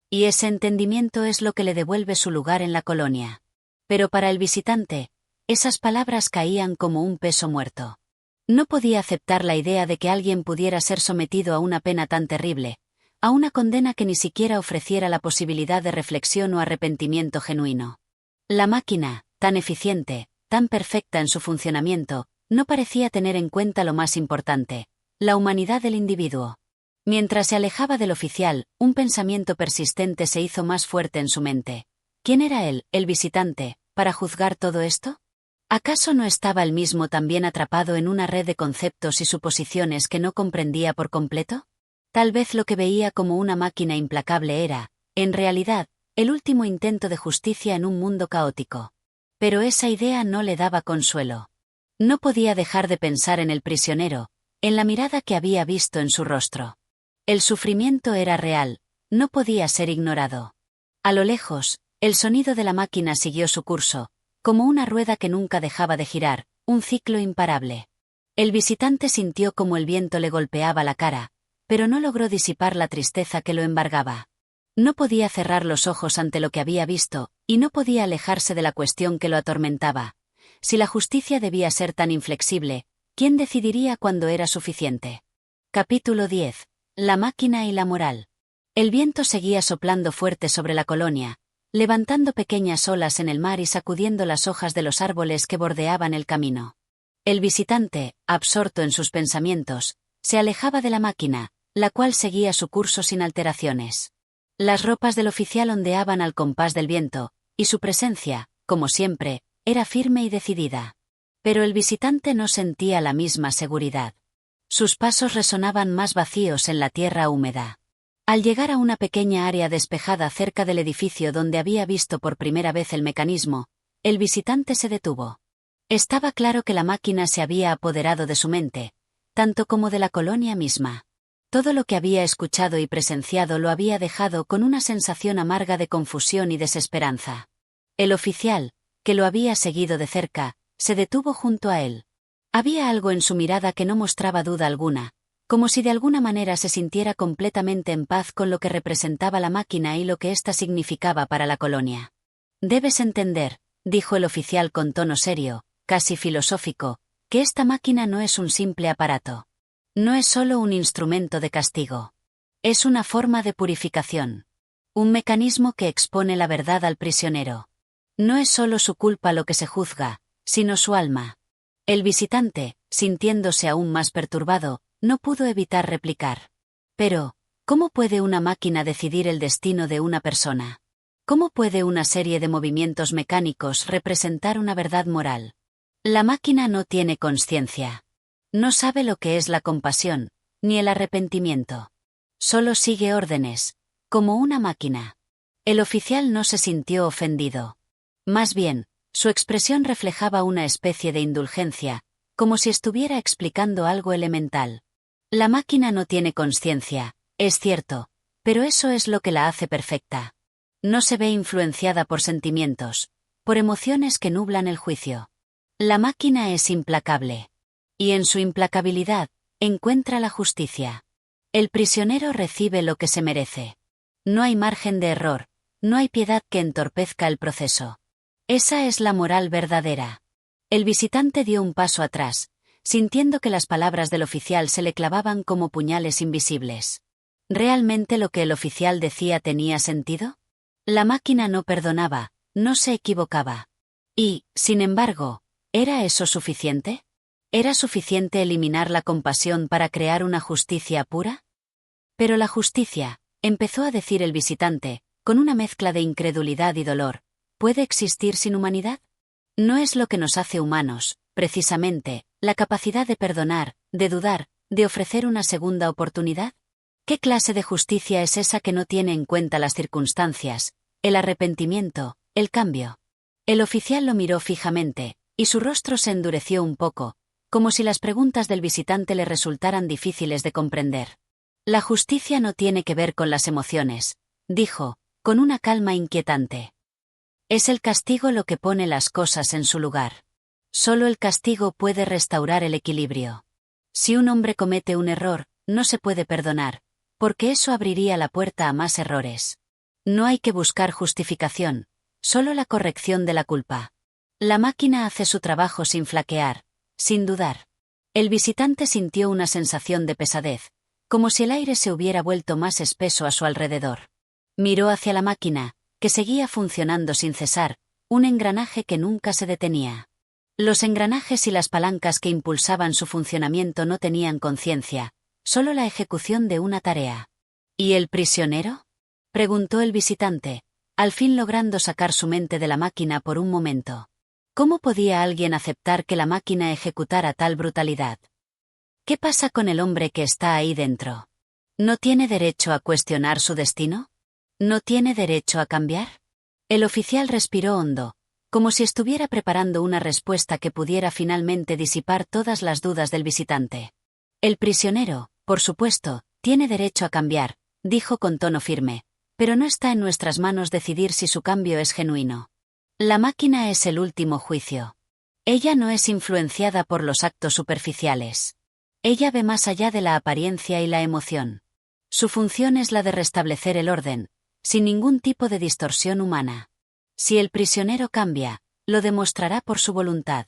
Y ese entendimiento es lo que le devuelve su lugar en la colonia. Pero para el visitante, esas palabras caían como un peso muerto. No podía aceptar la idea de que alguien pudiera ser sometido a una pena tan terrible, a una condena que ni siquiera ofreciera la posibilidad de reflexión o arrepentimiento genuino. La máquina, tan eficiente, tan perfecta en su funcionamiento, no parecía tener en cuenta lo más importante, la humanidad del individuo. Mientras se alejaba del oficial, un pensamiento persistente se hizo más fuerte en su mente. ¿Quién era él, el visitante, para juzgar todo esto? ¿Acaso no estaba él mismo también atrapado en una red de conceptos y suposiciones que no comprendía por completo? Tal vez lo que veía como una máquina implacable era, en realidad, el último intento de justicia en un mundo caótico. Pero esa idea no le daba consuelo. No podía dejar de pensar en el prisionero, en la mirada que había visto en su rostro. El sufrimiento era real, no podía ser ignorado. A lo lejos, el sonido de la máquina siguió su curso, como una rueda que nunca dejaba de girar, un ciclo imparable. El visitante sintió como el viento le golpeaba la cara, pero no logró disipar la tristeza que lo embargaba. No podía cerrar los ojos ante lo que había visto, y no podía alejarse de la cuestión que lo atormentaba. Si la justicia debía ser tan inflexible, ¿quién decidiría cuándo era suficiente? Capítulo 10. La máquina y la moral. El viento seguía soplando fuerte sobre la colonia, levantando pequeñas olas en el mar y sacudiendo las hojas de los árboles que bordeaban el camino. El visitante, absorto en sus pensamientos, se alejaba de la máquina, la cual seguía su curso sin alteraciones. Las ropas del oficial ondeaban al compás del viento, y su presencia, como siempre, era firme y decidida. Pero el visitante no sentía la misma seguridad. Sus pasos resonaban más vacíos en la tierra húmeda. Al llegar a una pequeña área despejada cerca del edificio donde había visto por primera vez el mecanismo, el visitante se detuvo. Estaba claro que la máquina se había apoderado de su mente, tanto como de la colonia misma. Todo lo que había escuchado y presenciado lo había dejado con una sensación amarga de confusión y desesperanza. El oficial, que lo había seguido de cerca, se detuvo junto a él. Había algo en su mirada que no mostraba duda alguna, como si de alguna manera se sintiera completamente en paz con lo que representaba la máquina y lo que ésta significaba para la colonia. Debes entender, dijo el oficial con tono serio, casi filosófico, que esta máquina no es un simple aparato. No es solo un instrumento de castigo. Es una forma de purificación. Un mecanismo que expone la verdad al prisionero. No es solo su culpa lo que se juzga, sino su alma. El visitante, sintiéndose aún más perturbado, no pudo evitar replicar. Pero, ¿cómo puede una máquina decidir el destino de una persona? ¿Cómo puede una serie de movimientos mecánicos representar una verdad moral? La máquina no tiene conciencia. No sabe lo que es la compasión, ni el arrepentimiento. Solo sigue órdenes, como una máquina. El oficial no se sintió ofendido. Más bien, su expresión reflejaba una especie de indulgencia, como si estuviera explicando algo elemental. La máquina no tiene conciencia, es cierto, pero eso es lo que la hace perfecta. No se ve influenciada por sentimientos, por emociones que nublan el juicio. La máquina es implacable. Y en su implacabilidad, encuentra la justicia. El prisionero recibe lo que se merece. No hay margen de error, no hay piedad que entorpezca el proceso. Esa es la moral verdadera. El visitante dio un paso atrás, sintiendo que las palabras del oficial se le clavaban como puñales invisibles. ¿Realmente lo que el oficial decía tenía sentido? La máquina no perdonaba, no se equivocaba. Y, sin embargo, ¿era eso suficiente? ¿Era suficiente eliminar la compasión para crear una justicia pura? Pero la justicia, empezó a decir el visitante, con una mezcla de incredulidad y dolor, ¿puede existir sin humanidad? ¿No es lo que nos hace humanos, precisamente, la capacidad de perdonar, de dudar, de ofrecer una segunda oportunidad? ¿Qué clase de justicia es esa que no tiene en cuenta las circunstancias, el arrepentimiento, el cambio? El oficial lo miró fijamente, y su rostro se endureció un poco, como si las preguntas del visitante le resultaran difíciles de comprender. La justicia no tiene que ver con las emociones, dijo, con una calma inquietante. Es el castigo lo que pone las cosas en su lugar. Solo el castigo puede restaurar el equilibrio. Si un hombre comete un error, no se puede perdonar, porque eso abriría la puerta a más errores. No hay que buscar justificación, solo la corrección de la culpa. La máquina hace su trabajo sin flaquear, sin dudar. El visitante sintió una sensación de pesadez, como si el aire se hubiera vuelto más espeso a su alrededor. Miró hacia la máquina, que seguía funcionando sin cesar, un engranaje que nunca se detenía. Los engranajes y las palancas que impulsaban su funcionamiento no tenían conciencia, solo la ejecución de una tarea. ¿Y el prisionero?, preguntó el visitante, al fin logrando sacar su mente de la máquina por un momento. ¿Cómo podía alguien aceptar que la máquina ejecutara tal brutalidad? ¿Qué pasa con el hombre que está ahí dentro? ¿No tiene derecho a cuestionar su destino? ¿No tiene derecho a cambiar? El oficial respiró hondo, como si estuviera preparando una respuesta que pudiera finalmente disipar todas las dudas del visitante. El prisionero, por supuesto, tiene derecho a cambiar, dijo con tono firme, pero no está en nuestras manos decidir si su cambio es genuino. La máquina es el último juicio. Ella no es influenciada por los actos superficiales. Ella ve más allá de la apariencia y la emoción. Su función es la de restablecer el orden, sin ningún tipo de distorsión humana. Si el prisionero cambia, lo demostrará por su voluntad.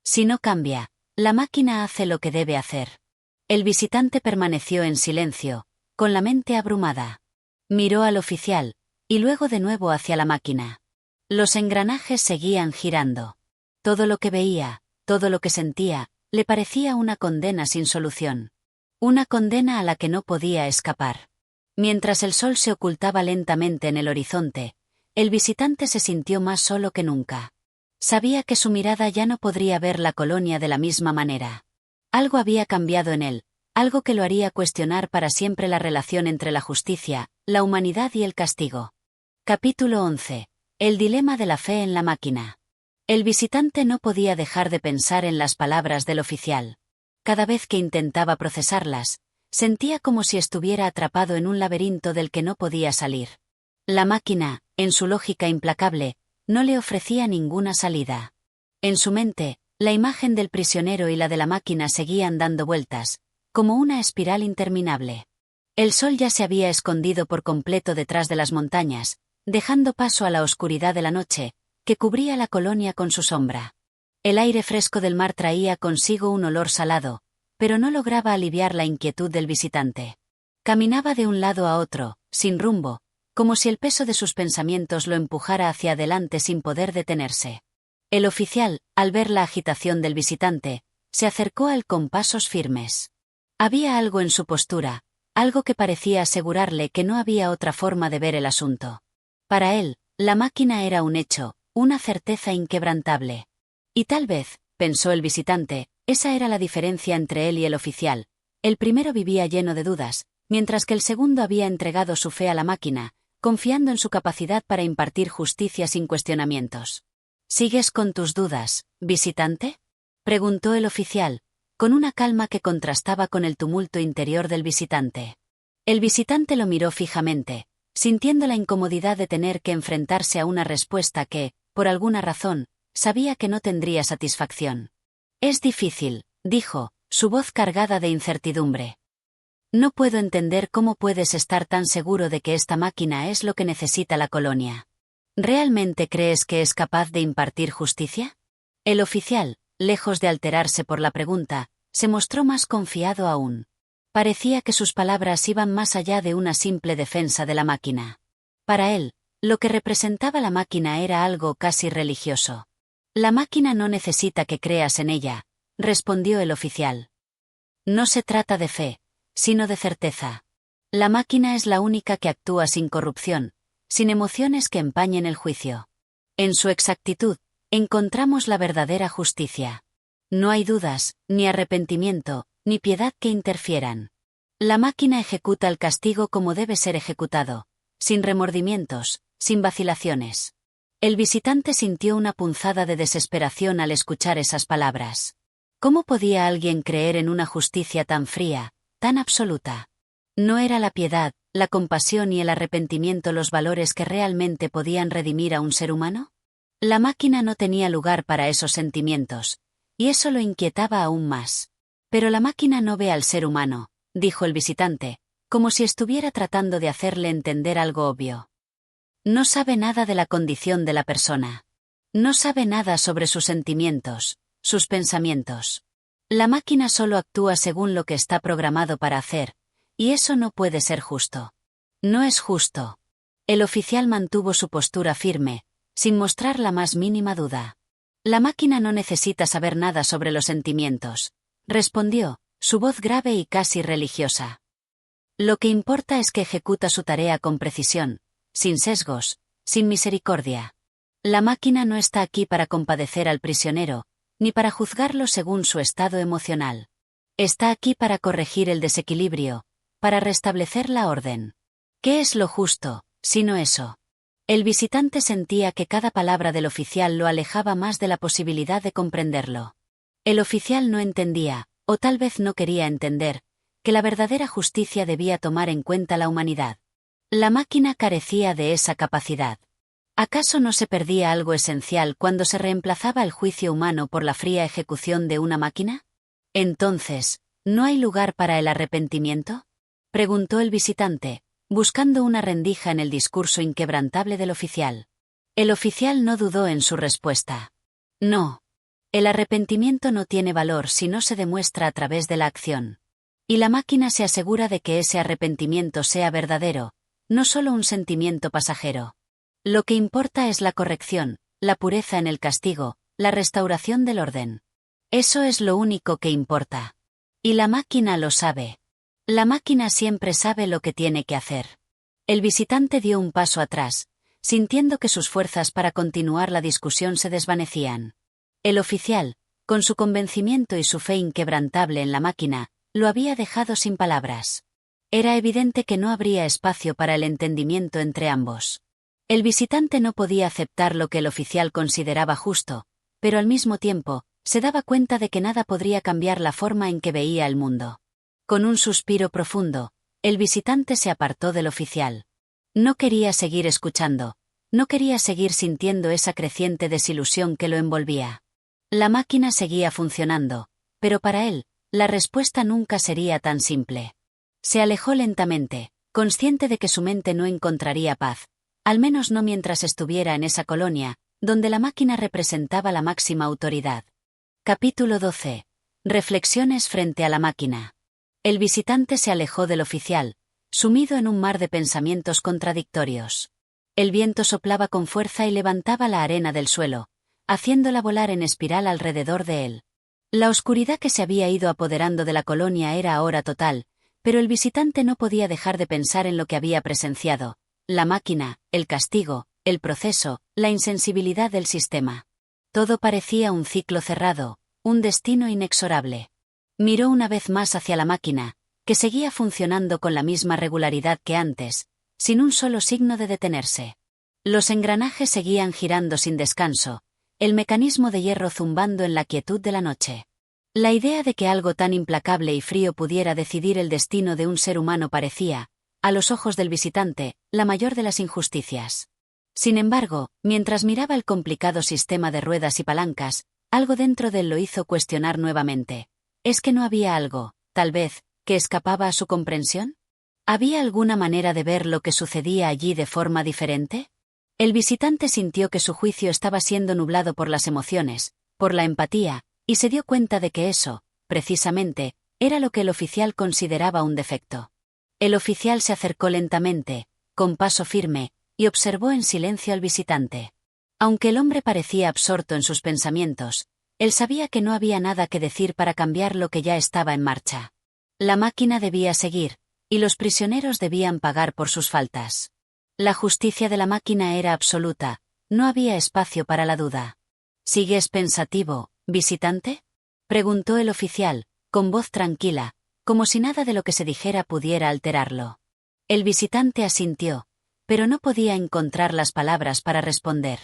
Si no cambia, la máquina hace lo que debe hacer. El visitante permaneció en silencio, con la mente abrumada. Miró al oficial, y luego de nuevo hacia la máquina. Los engranajes seguían girando. Todo lo que veía, todo lo que sentía, le parecía una condena sin solución. Una condena a la que no podía escapar. Mientras el sol se ocultaba lentamente en el horizonte, el visitante se sintió más solo que nunca. Sabía que su mirada ya no podría ver la colonia de la misma manera. Algo había cambiado en él, algo que lo haría cuestionar para siempre la relación entre la justicia, la humanidad y el castigo. Capítulo 11. El dilema de la fe en la máquina. El visitante no podía dejar de pensar en las palabras del oficial. Cada vez que intentaba procesarlas, sentía como si estuviera atrapado en un laberinto del que no podía salir. La máquina, en su lógica implacable, no le ofrecía ninguna salida. En su mente, la imagen del prisionero y la de la máquina seguían dando vueltas, como una espiral interminable. El sol ya se había escondido por completo detrás de las montañas, dejando paso a la oscuridad de la noche, que cubría la colonia con su sombra. El aire fresco del mar traía consigo un olor salado, pero no lograba aliviar la inquietud del visitante. Caminaba de un lado a otro, sin rumbo, como si el peso de sus pensamientos lo empujara hacia adelante sin poder detenerse. El oficial, al ver la agitación del visitante, se acercó a él con pasos firmes. Había algo en su postura, algo que parecía asegurarle que no había otra forma de ver el asunto. Para él, la máquina era un hecho, una certeza inquebrantable. Y tal vez, pensó el visitante, esa era la diferencia entre él y el oficial. El primero vivía lleno de dudas, mientras que el segundo había entregado su fe a la máquina, confiando en su capacidad para impartir justicia sin cuestionamientos. ¿Sigues con tus dudas, visitante?, preguntó el oficial, con una calma que contrastaba con el tumulto interior del visitante. El visitante lo miró fijamente, sintiendo la incomodidad de tener que enfrentarse a una respuesta que, por alguna razón, sabía que no tendría satisfacción. Es difícil, dijo, su voz cargada de incertidumbre. No puedo entender cómo puedes estar tan seguro de que esta máquina es lo que necesita la colonia. ¿Realmente crees que es capaz de impartir justicia? El oficial, lejos de alterarse por la pregunta, se mostró más confiado aún. Parecía que sus palabras iban más allá de una simple defensa de la máquina. Para él, lo que representaba la máquina era algo casi religioso. La máquina no necesita que creas en ella, respondió el oficial. No se trata de fe, sino de certeza. La máquina es la única que actúa sin corrupción, sin emociones que empañen el juicio. En su exactitud, encontramos la verdadera justicia. No hay dudas, ni arrepentimiento, ni piedad que interfieran. La máquina ejecuta el castigo como debe ser ejecutado, sin remordimientos, sin vacilaciones. El visitante sintió una punzada de desesperación al escuchar esas palabras. ¿Cómo podía alguien creer en una justicia tan fría, tan absoluta? ¿No era la piedad, la compasión y el arrepentimiento los valores que realmente podían redimir a un ser humano? La máquina no tenía lugar para esos sentimientos, y eso lo inquietaba aún más. Pero la máquina no ve al ser humano, dijo el visitante, como si estuviera tratando de hacerle entender algo obvio. No sabe nada de la condición de la persona. No sabe nada sobre sus sentimientos, sus pensamientos. La máquina solo actúa según lo que está programado para hacer, y eso no puede ser justo. No es justo. El oficial mantuvo su postura firme, sin mostrar la más mínima duda. La máquina no necesita saber nada sobre los sentimientos, respondió, su voz grave y casi religiosa. Lo que importa es que ejecuta su tarea con precisión, sin sesgos, sin misericordia. La máquina no está aquí para compadecer al prisionero, ni para juzgarlo según su estado emocional. Está aquí para corregir el desequilibrio, para restablecer la orden. ¿Qué es lo justo?, sino eso. El visitante sentía que cada palabra del oficial lo alejaba más de la posibilidad de comprenderlo. El oficial no entendía, o tal vez no quería entender, que la verdadera justicia debía tomar en cuenta la humanidad. La máquina carecía de esa capacidad. ¿Acaso no se perdía algo esencial cuando se reemplazaba el juicio humano por la fría ejecución de una máquina? Entonces, ¿no hay lugar para el arrepentimiento?, preguntó el visitante, buscando una rendija en el discurso inquebrantable del oficial. El oficial no dudó en su respuesta. No. El arrepentimiento no tiene valor si no se demuestra a través de la acción. Y la máquina se asegura de que ese arrepentimiento sea verdadero, no solo un sentimiento pasajero. Lo que importa es la corrección, la pureza en el castigo, la restauración del orden. Eso es lo único que importa. Y la máquina lo sabe. La máquina siempre sabe lo que tiene que hacer. El visitante dio un paso atrás, sintiendo que sus fuerzas para continuar la discusión se desvanecían. El oficial, con su convencimiento y su fe inquebrantable en la máquina, lo había dejado sin palabras. Era evidente que no habría espacio para el entendimiento entre ambos. El visitante no podía aceptar lo que el oficial consideraba justo, pero al mismo tiempo, se daba cuenta de que nada podría cambiar la forma en que veía el mundo. Con un suspiro profundo, el visitante se apartó del oficial. No quería seguir escuchando, no quería seguir sintiendo esa creciente desilusión que lo envolvía. La máquina seguía funcionando, pero para él, la respuesta nunca sería tan simple. Se alejó lentamente, consciente de que su mente no encontraría paz, al menos no mientras estuviera en esa colonia, donde la máquina representaba la máxima autoridad. Capítulo 12. Reflexiones frente a la máquina. El visitante se alejó del oficial, sumido en un mar de pensamientos contradictorios. El viento soplaba con fuerza y levantaba la arena del suelo, haciéndola volar en espiral alrededor de él. La oscuridad que se había ido apoderando de la colonia era ahora total, pero el visitante no podía dejar de pensar en lo que había presenciado: la máquina, el castigo, el proceso, la insensibilidad del sistema. Todo parecía un ciclo cerrado, un destino inexorable. Miró una vez más hacia la máquina, que seguía funcionando con la misma regularidad que antes, sin un solo signo de detenerse. Los engranajes seguían girando sin descanso, el mecanismo de hierro zumbando en la quietud de la noche. La idea de que algo tan implacable y frío pudiera decidir el destino de un ser humano parecía, a los ojos del visitante, la mayor de las injusticias. Sin embargo, mientras miraba el complicado sistema de ruedas y palancas, algo dentro de él lo hizo cuestionar nuevamente. ¿Es que no había algo, tal vez, que escapaba a su comprensión? ¿Había alguna manera de ver lo que sucedía allí de forma diferente? El visitante sintió que su juicio estaba siendo nublado por las emociones, por la empatía, y se dio cuenta de que eso, precisamente, era lo que el oficial consideraba un defecto. El oficial se acercó lentamente, con paso firme, y observó en silencio al visitante. Aunque el hombre parecía absorto en sus pensamientos, él sabía que no había nada que decir para cambiar lo que ya estaba en marcha. La máquina debía seguir, y los prisioneros debían pagar por sus faltas. La justicia de la máquina era absoluta, no había espacio para la duda. ¿Sigues pensativo, visitante?, preguntó el oficial, con voz tranquila, como si nada de lo que se dijera pudiera alterarlo. El visitante asintió, pero no podía encontrar las palabras para responder.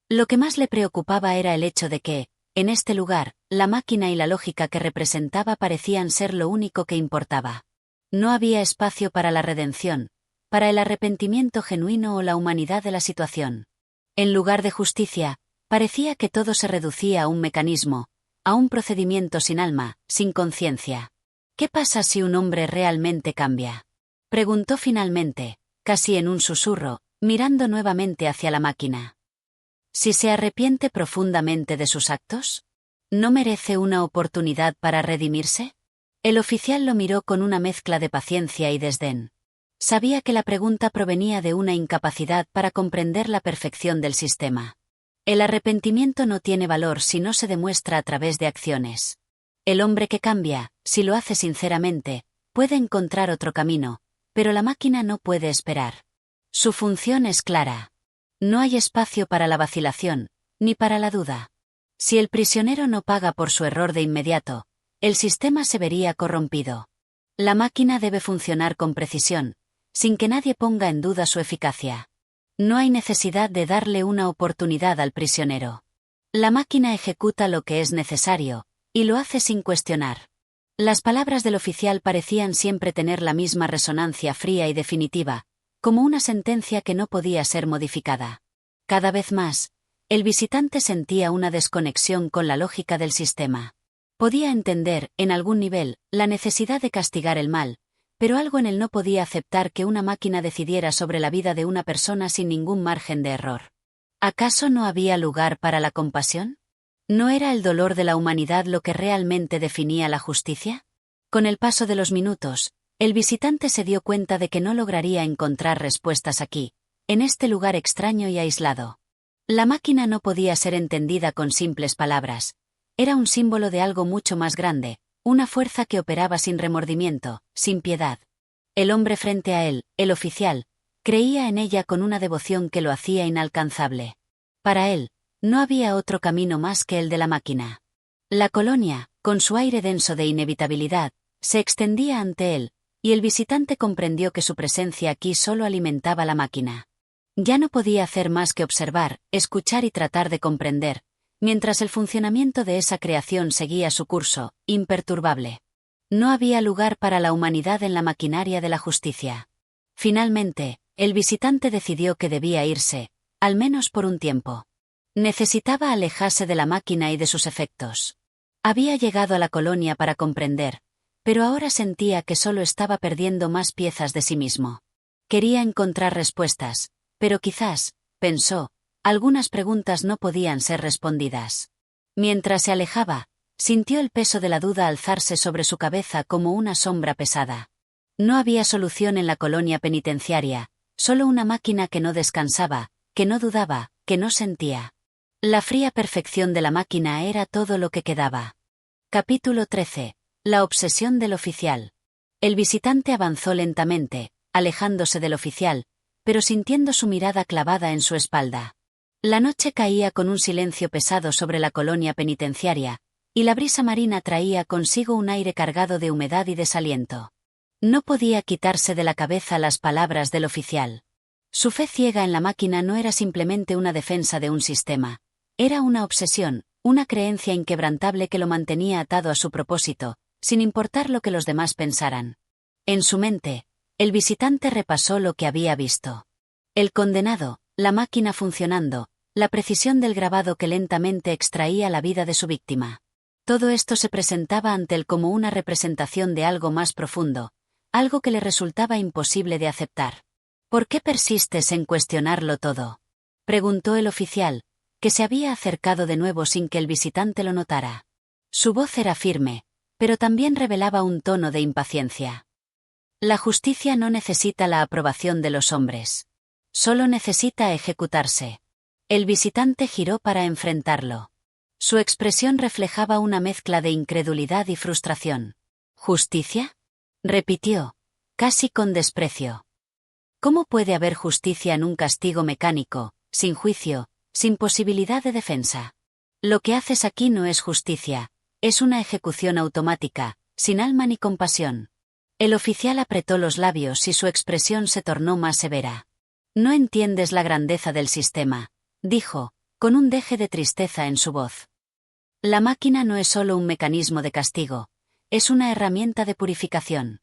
Lo que más le preocupaba era el hecho de que, en este lugar, la máquina y la lógica que representaba parecían ser lo único que importaba. No había espacio para la redención, para el arrepentimiento genuino o la humanidad de la situación. En lugar de justicia, parecía que todo se reducía a un mecanismo, a un procedimiento sin alma, sin conciencia. ¿Qué pasa si un hombre realmente cambia?, preguntó finalmente, casi en un susurro, mirando nuevamente hacia la máquina. ¿Si se arrepiente profundamente de sus actos? ¿No merece una oportunidad para redimirse? El oficial lo miró con una mezcla de paciencia y desdén. Sabía que la pregunta provenía de una incapacidad para comprender la perfección del sistema. El arrepentimiento no tiene valor si no se demuestra a través de acciones. El hombre que cambia, si lo hace sinceramente, puede encontrar otro camino, pero la máquina no puede esperar. Su función es clara. No hay espacio para la vacilación, ni para la duda. Si el prisionero no paga por su error de inmediato, el sistema se vería corrompido. La máquina debe funcionar con precisión, sin que nadie ponga en duda su eficacia. No hay necesidad de darle una oportunidad al prisionero. La máquina ejecuta lo que es necesario, y lo hace sin cuestionar. Las palabras del oficial parecían siempre tener la misma resonancia fría y definitiva, como una sentencia que no podía ser modificada. Cada vez más, el visitante sentía una desconexión con la lógica del sistema. Podía entender, en algún nivel, la necesidad de castigar el mal, pero algo en él no podía aceptar que una máquina decidiera sobre la vida de una persona sin ningún margen de error. ¿Acaso no había lugar para la compasión? ¿No era el dolor de la humanidad lo que realmente definía la justicia? Con el paso de los minutos, el visitante se dio cuenta de que no lograría encontrar respuestas aquí, en este lugar extraño y aislado. La máquina no podía ser entendida con simples palabras. Era un símbolo de algo mucho más grande, una fuerza que operaba sin remordimiento, sin piedad. El hombre frente a él, el oficial, creía en ella con una devoción que lo hacía inalcanzable. Para él, no había otro camino más que el de la máquina. La colonia, con su aire denso de inevitabilidad, se extendía ante él, y el visitante comprendió que su presencia aquí solo alimentaba la máquina. Ya no podía hacer más que observar, escuchar y tratar de comprender, mientras el funcionamiento de esa creación seguía su curso, imperturbable. No había lugar para la humanidad en la maquinaria de la justicia. Finalmente, el visitante decidió que debía irse, al menos por un tiempo. Necesitaba alejarse de la máquina y de sus efectos. Había llegado a la colonia para comprender, pero ahora sentía que solo estaba perdiendo más piezas de sí mismo. Quería encontrar respuestas, pero quizás, pensó, algunas preguntas no podían ser respondidas. Mientras se alejaba, sintió el peso de la duda alzarse sobre su cabeza como una sombra pesada. No había solución en la colonia penitenciaria, solo una máquina que no descansaba, que no dudaba, que no sentía. La fría perfección de la máquina era todo lo que quedaba. Capítulo 13. La obsesión del oficial. El visitante avanzó lentamente, alejándose del oficial, pero sintiendo su mirada clavada en su espalda. La noche caía con un silencio pesado sobre la colonia penitenciaria, y la brisa marina traía consigo un aire cargado de humedad y desaliento. No podía quitarse de la cabeza las palabras del oficial. Su fe ciega en la máquina no era simplemente una defensa de un sistema. Era una obsesión, una creencia inquebrantable que lo mantenía atado a su propósito, sin importar lo que los demás pensaran. En su mente, el visitante repasó lo que había visto. El condenado, la máquina funcionando, la precisión del grabado que lentamente extraía la vida de su víctima. Todo esto se presentaba ante él como una representación de algo más profundo, algo que le resultaba imposible de aceptar. ¿Por qué persistes en cuestionarlo todo?, preguntó el oficial, que se había acercado de nuevo sin que el visitante lo notara. Su voz era firme, pero también revelaba un tono de impaciencia. La justicia no necesita la aprobación de los hombres. Solo necesita ejecutarse. El visitante giró para enfrentarlo. Su expresión reflejaba una mezcla de incredulidad y frustración. ¿Justicia?, repitió, casi con desprecio. ¿Cómo puede haber justicia en un castigo mecánico, sin juicio, sin posibilidad de defensa? Lo que haces aquí no es justicia, es una ejecución automática, sin alma ni compasión. El oficial apretó los labios y su expresión se tornó más severa. No entiendes la grandeza del sistema, dijo, con un deje de tristeza en su voz. La máquina no es solo un mecanismo de castigo, es una herramienta de purificación.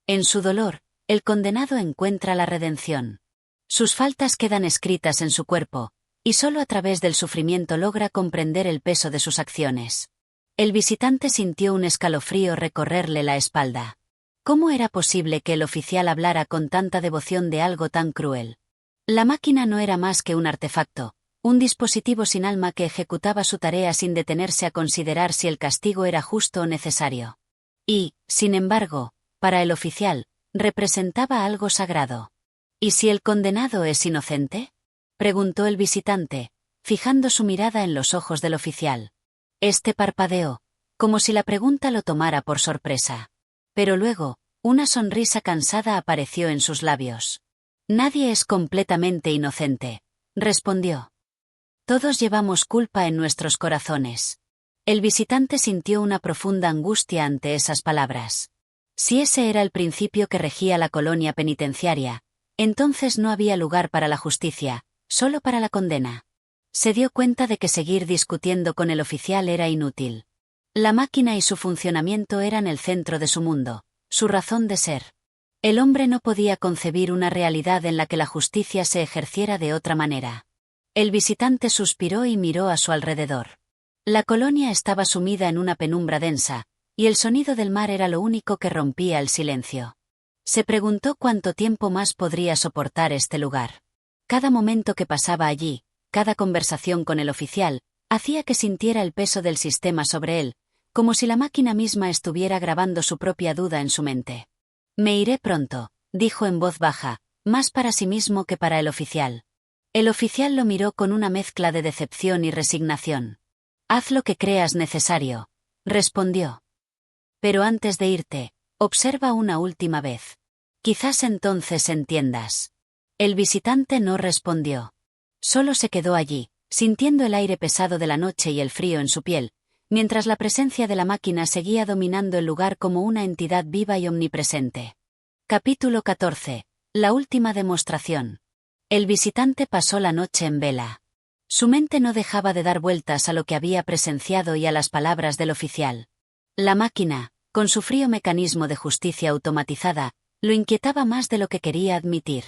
En su dolor, el condenado encuentra la redención. Sus faltas quedan escritas en su cuerpo, y solo a través del sufrimiento logra comprender el peso de sus acciones. El visitante sintió un escalofrío recorrerle la espalda. ¿Cómo era posible que el oficial hablara con tanta devoción de algo tan cruel? La máquina no era más que un artefacto, un dispositivo sin alma que ejecutaba su tarea sin detenerse a considerar si el castigo era justo o necesario. Y, sin embargo, para el oficial, representaba algo sagrado. ¿Y si el condenado es inocente?, preguntó el visitante, fijando su mirada en los ojos del oficial. Este parpadeó, como si la pregunta lo tomara por sorpresa. Pero luego, una sonrisa cansada apareció en sus labios. Nadie es completamente inocente, respondió. Todos llevamos culpa en nuestros corazones. El visitante sintió una profunda angustia ante esas palabras. Si ese era el principio que regía la colonia penitenciaria, entonces no había lugar para la justicia, solo para la condena. Se dio cuenta de que seguir discutiendo con el oficial era inútil. La máquina y su funcionamiento eran el centro de su mundo, su razón de ser. El hombre no podía concebir una realidad en la que la justicia se ejerciera de otra manera. El visitante suspiró y miró a su alrededor. La colonia estaba sumida en una penumbra densa, y el sonido del mar era lo único que rompía el silencio. Se preguntó cuánto tiempo más podría soportar este lugar. Cada momento que pasaba allí, cada conversación con el oficial, hacía que sintiera el peso del sistema sobre él, como si la máquina misma estuviera grabando su propia duda en su mente. «Me iré pronto», dijo en voz baja, más para sí mismo que para el oficial. El oficial lo miró con una mezcla de decepción y resignación. «Haz lo que creas necesario», respondió. «Pero antes de irte, observa una última vez. Quizás entonces entiendas». El visitante no respondió. Solo se quedó allí, sintiendo el aire pesado de la noche y el frío en su piel, mientras la presencia de la máquina seguía dominando el lugar como una entidad viva y omnipresente. Capítulo 14. La última demostración. El visitante pasó la noche en vela. Su mente no dejaba de dar vueltas a lo que había presenciado y a las palabras del oficial. La máquina, con su frío mecanismo de justicia automatizada, lo inquietaba más de lo que quería admitir.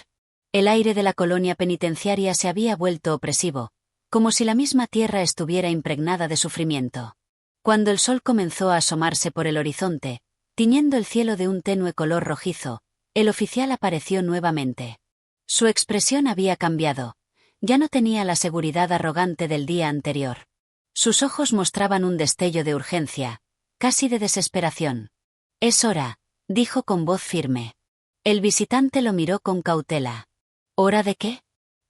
El aire de la colonia penitenciaria se había vuelto opresivo, como si la misma tierra estuviera impregnada de sufrimiento. Cuando el sol comenzó a asomarse por el horizonte, tiñendo el cielo de un tenue color rojizo, el oficial apareció nuevamente. Su expresión había cambiado. Ya no tenía la seguridad arrogante del día anterior. Sus ojos mostraban un destello de urgencia, casi de desesperación. «Es hora», dijo con voz firme. El visitante lo miró con cautela. «¿Hora de qué?».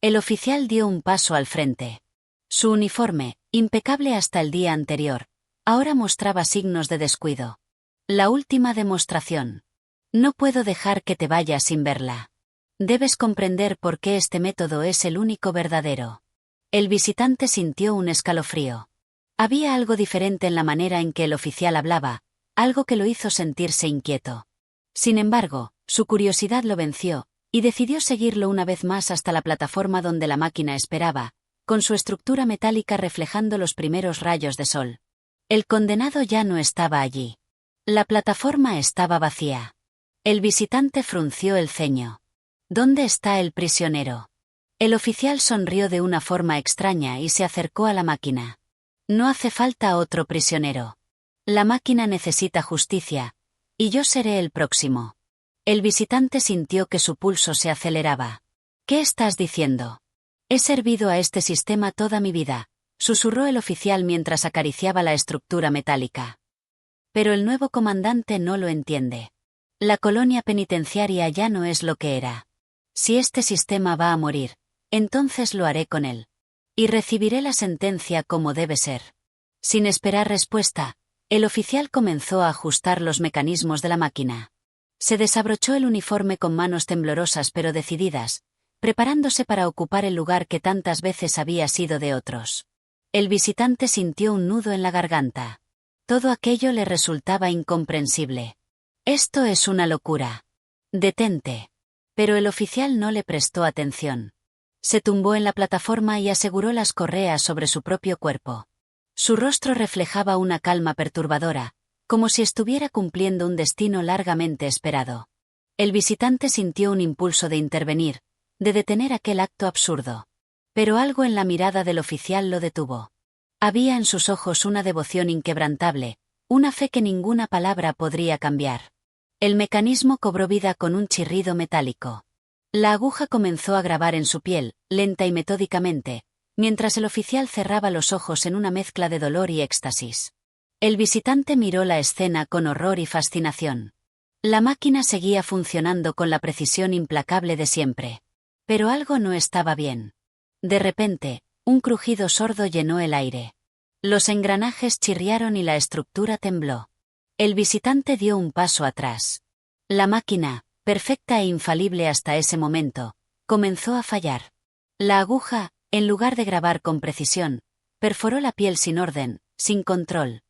El oficial dio un paso al frente. Su uniforme, impecable hasta el día anterior, ahora mostraba signos de descuido. «La última demostración. No puedo dejar que te vayas sin verla. Debes comprender por qué este método es el único verdadero». El visitante sintió un escalofrío. Había algo diferente en la manera en que el oficial hablaba, algo que lo hizo sentirse inquieto. Sin embargo, su curiosidad lo venció, y decidió seguirlo una vez más hasta la plataforma donde la máquina esperaba, con su estructura metálica reflejando los primeros rayos de sol. El condenado ya no estaba allí. La plataforma estaba vacía. El visitante frunció el ceño. «¿Dónde está el prisionero?». El oficial sonrió de una forma extraña y se acercó a la máquina. «No hace falta otro prisionero. La máquina necesita justicia, y yo seré el próximo». El visitante sintió que su pulso se aceleraba. «¿Qué estás diciendo?». «He servido a este sistema toda mi vida», susurró el oficial mientras acariciaba la estructura metálica. «Pero el nuevo comandante no lo entiende. La colonia penitenciaria ya no es lo que era. Si este sistema va a morir, entonces lo haré con él. Y recibiré la sentencia como debe ser». Sin esperar respuesta, el oficial comenzó a ajustar los mecanismos de la máquina. Se desabrochó el uniforme con manos temblorosas pero decididas, preparándose para ocupar el lugar que tantas veces había sido de otros. El visitante sintió un nudo en la garganta. Todo aquello le resultaba incomprensible. «Esto es una locura. Detente». Pero el oficial no le prestó atención. Se tumbó en la plataforma y aseguró las correas sobre su propio cuerpo. Su rostro reflejaba una calma perturbadora, como si estuviera cumpliendo un destino largamente esperado. El visitante sintió un impulso de intervenir, de detener aquel acto absurdo. Pero algo en la mirada del oficial lo detuvo. Había en sus ojos una devoción inquebrantable, una fe que ninguna palabra podría cambiar. El mecanismo cobró vida con un chirrido metálico. La aguja comenzó a grabar en su piel, lenta y metódicamente, mientras el oficial cerraba los ojos en una mezcla de dolor y éxtasis. El visitante miró la escena con horror y fascinación. La máquina seguía funcionando con la precisión implacable de siempre. Pero algo no estaba bien. De repente, un crujido sordo llenó el aire. Los engranajes chirriaron y la estructura tembló. El visitante dio un paso atrás. La máquina, perfecta e infalible hasta ese momento, comenzó a fallar. La aguja, en lugar de grabar con precisión, perforó la piel sin orden, sin control.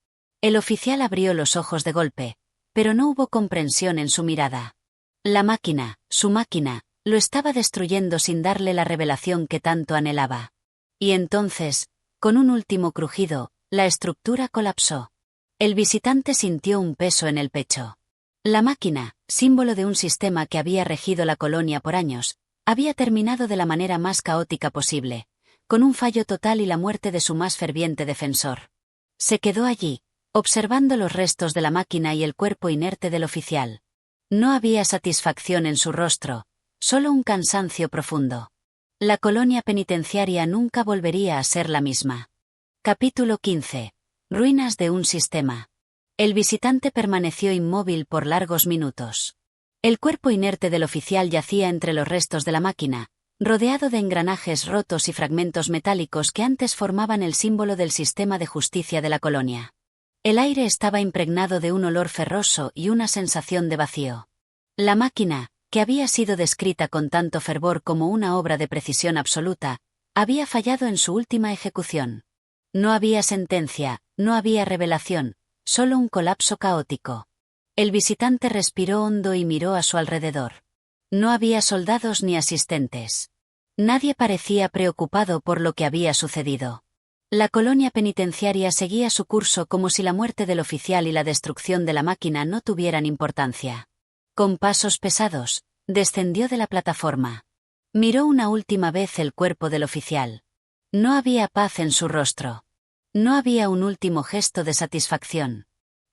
El oficial abrió los ojos de golpe, pero no hubo comprensión en su mirada. La máquina, su máquina, Lo estaba destruyendo sin darle la revelación que tanto anhelaba. Y entonces, con un último crujido, la estructura colapsó. El visitante sintió un peso en el pecho. La máquina, símbolo de un sistema que había regido la colonia por años, había terminado de la manera más caótica posible, con un fallo total y la muerte de su más ferviente defensor. Se quedó allí, observando los restos de la máquina y el cuerpo inerte del oficial. No había satisfacción en su rostro, solo un cansancio profundo. La colonia penitenciaria nunca volvería a ser la misma. Capítulo 15. Ruinas de un sistema. El visitante permaneció inmóvil por largos minutos. El cuerpo inerte del oficial yacía entre los restos de la máquina, rodeado de engranajes rotos y fragmentos metálicos que antes formaban el símbolo del sistema de justicia de la colonia. El aire estaba impregnado de un olor ferroso y una sensación de vacío. La máquina, que había sido descrita con tanto fervor como una obra de precisión absoluta, había fallado en su última ejecución. No había sentencia, no había revelación, solo un colapso caótico. El visitante respiró hondo y miró a su alrededor. No había soldados ni asistentes. Nadie parecía preocupado por lo que había sucedido. La colonia penitenciaria seguía su curso como si la muerte del oficial y la destrucción de la máquina no tuvieran importancia. Con pasos pesados, descendió de la plataforma. Miró una última vez el cuerpo del oficial. No había paz en su rostro. No había un último gesto de satisfacción.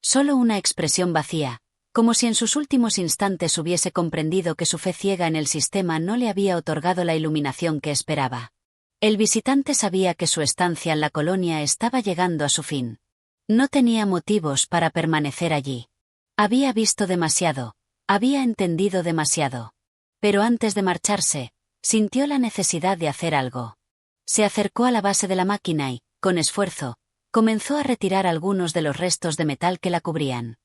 Solo una expresión vacía, como si en sus últimos instantes hubiese comprendido que su fe ciega en el sistema no le había otorgado la iluminación que esperaba. El visitante sabía que su estancia en la colonia estaba llegando a su fin. No tenía motivos para permanecer allí. Había visto demasiado, había entendido demasiado. Pero antes de marcharse, sintió la necesidad de hacer algo. Se acercó a la base de la máquina y, con esfuerzo, comenzó a retirar algunos de los restos de metal que la cubrían.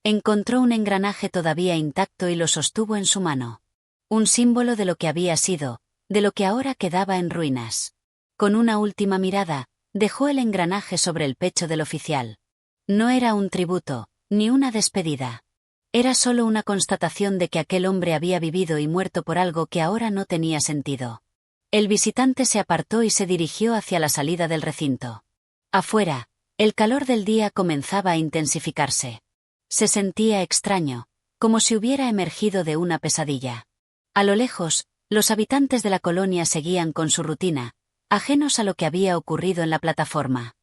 Encontró un engranaje todavía intacto y lo sostuvo en su mano. Un símbolo de lo que había sido, de lo que ahora quedaba en ruinas. Con una última mirada, dejó el engranaje sobre el pecho del oficial. No era un tributo, ni una despedida. Era solo una constatación de que aquel hombre había vivido y muerto por algo que ahora no tenía sentido. El visitante se apartó y se dirigió hacia la salida del recinto. Afuera, el calor del día comenzaba a intensificarse. Se sentía extraño, como si hubiera emergido de una pesadilla. A lo lejos, los habitantes de la colonia seguían con su rutina, ajenos a lo que había ocurrido en la plataforma.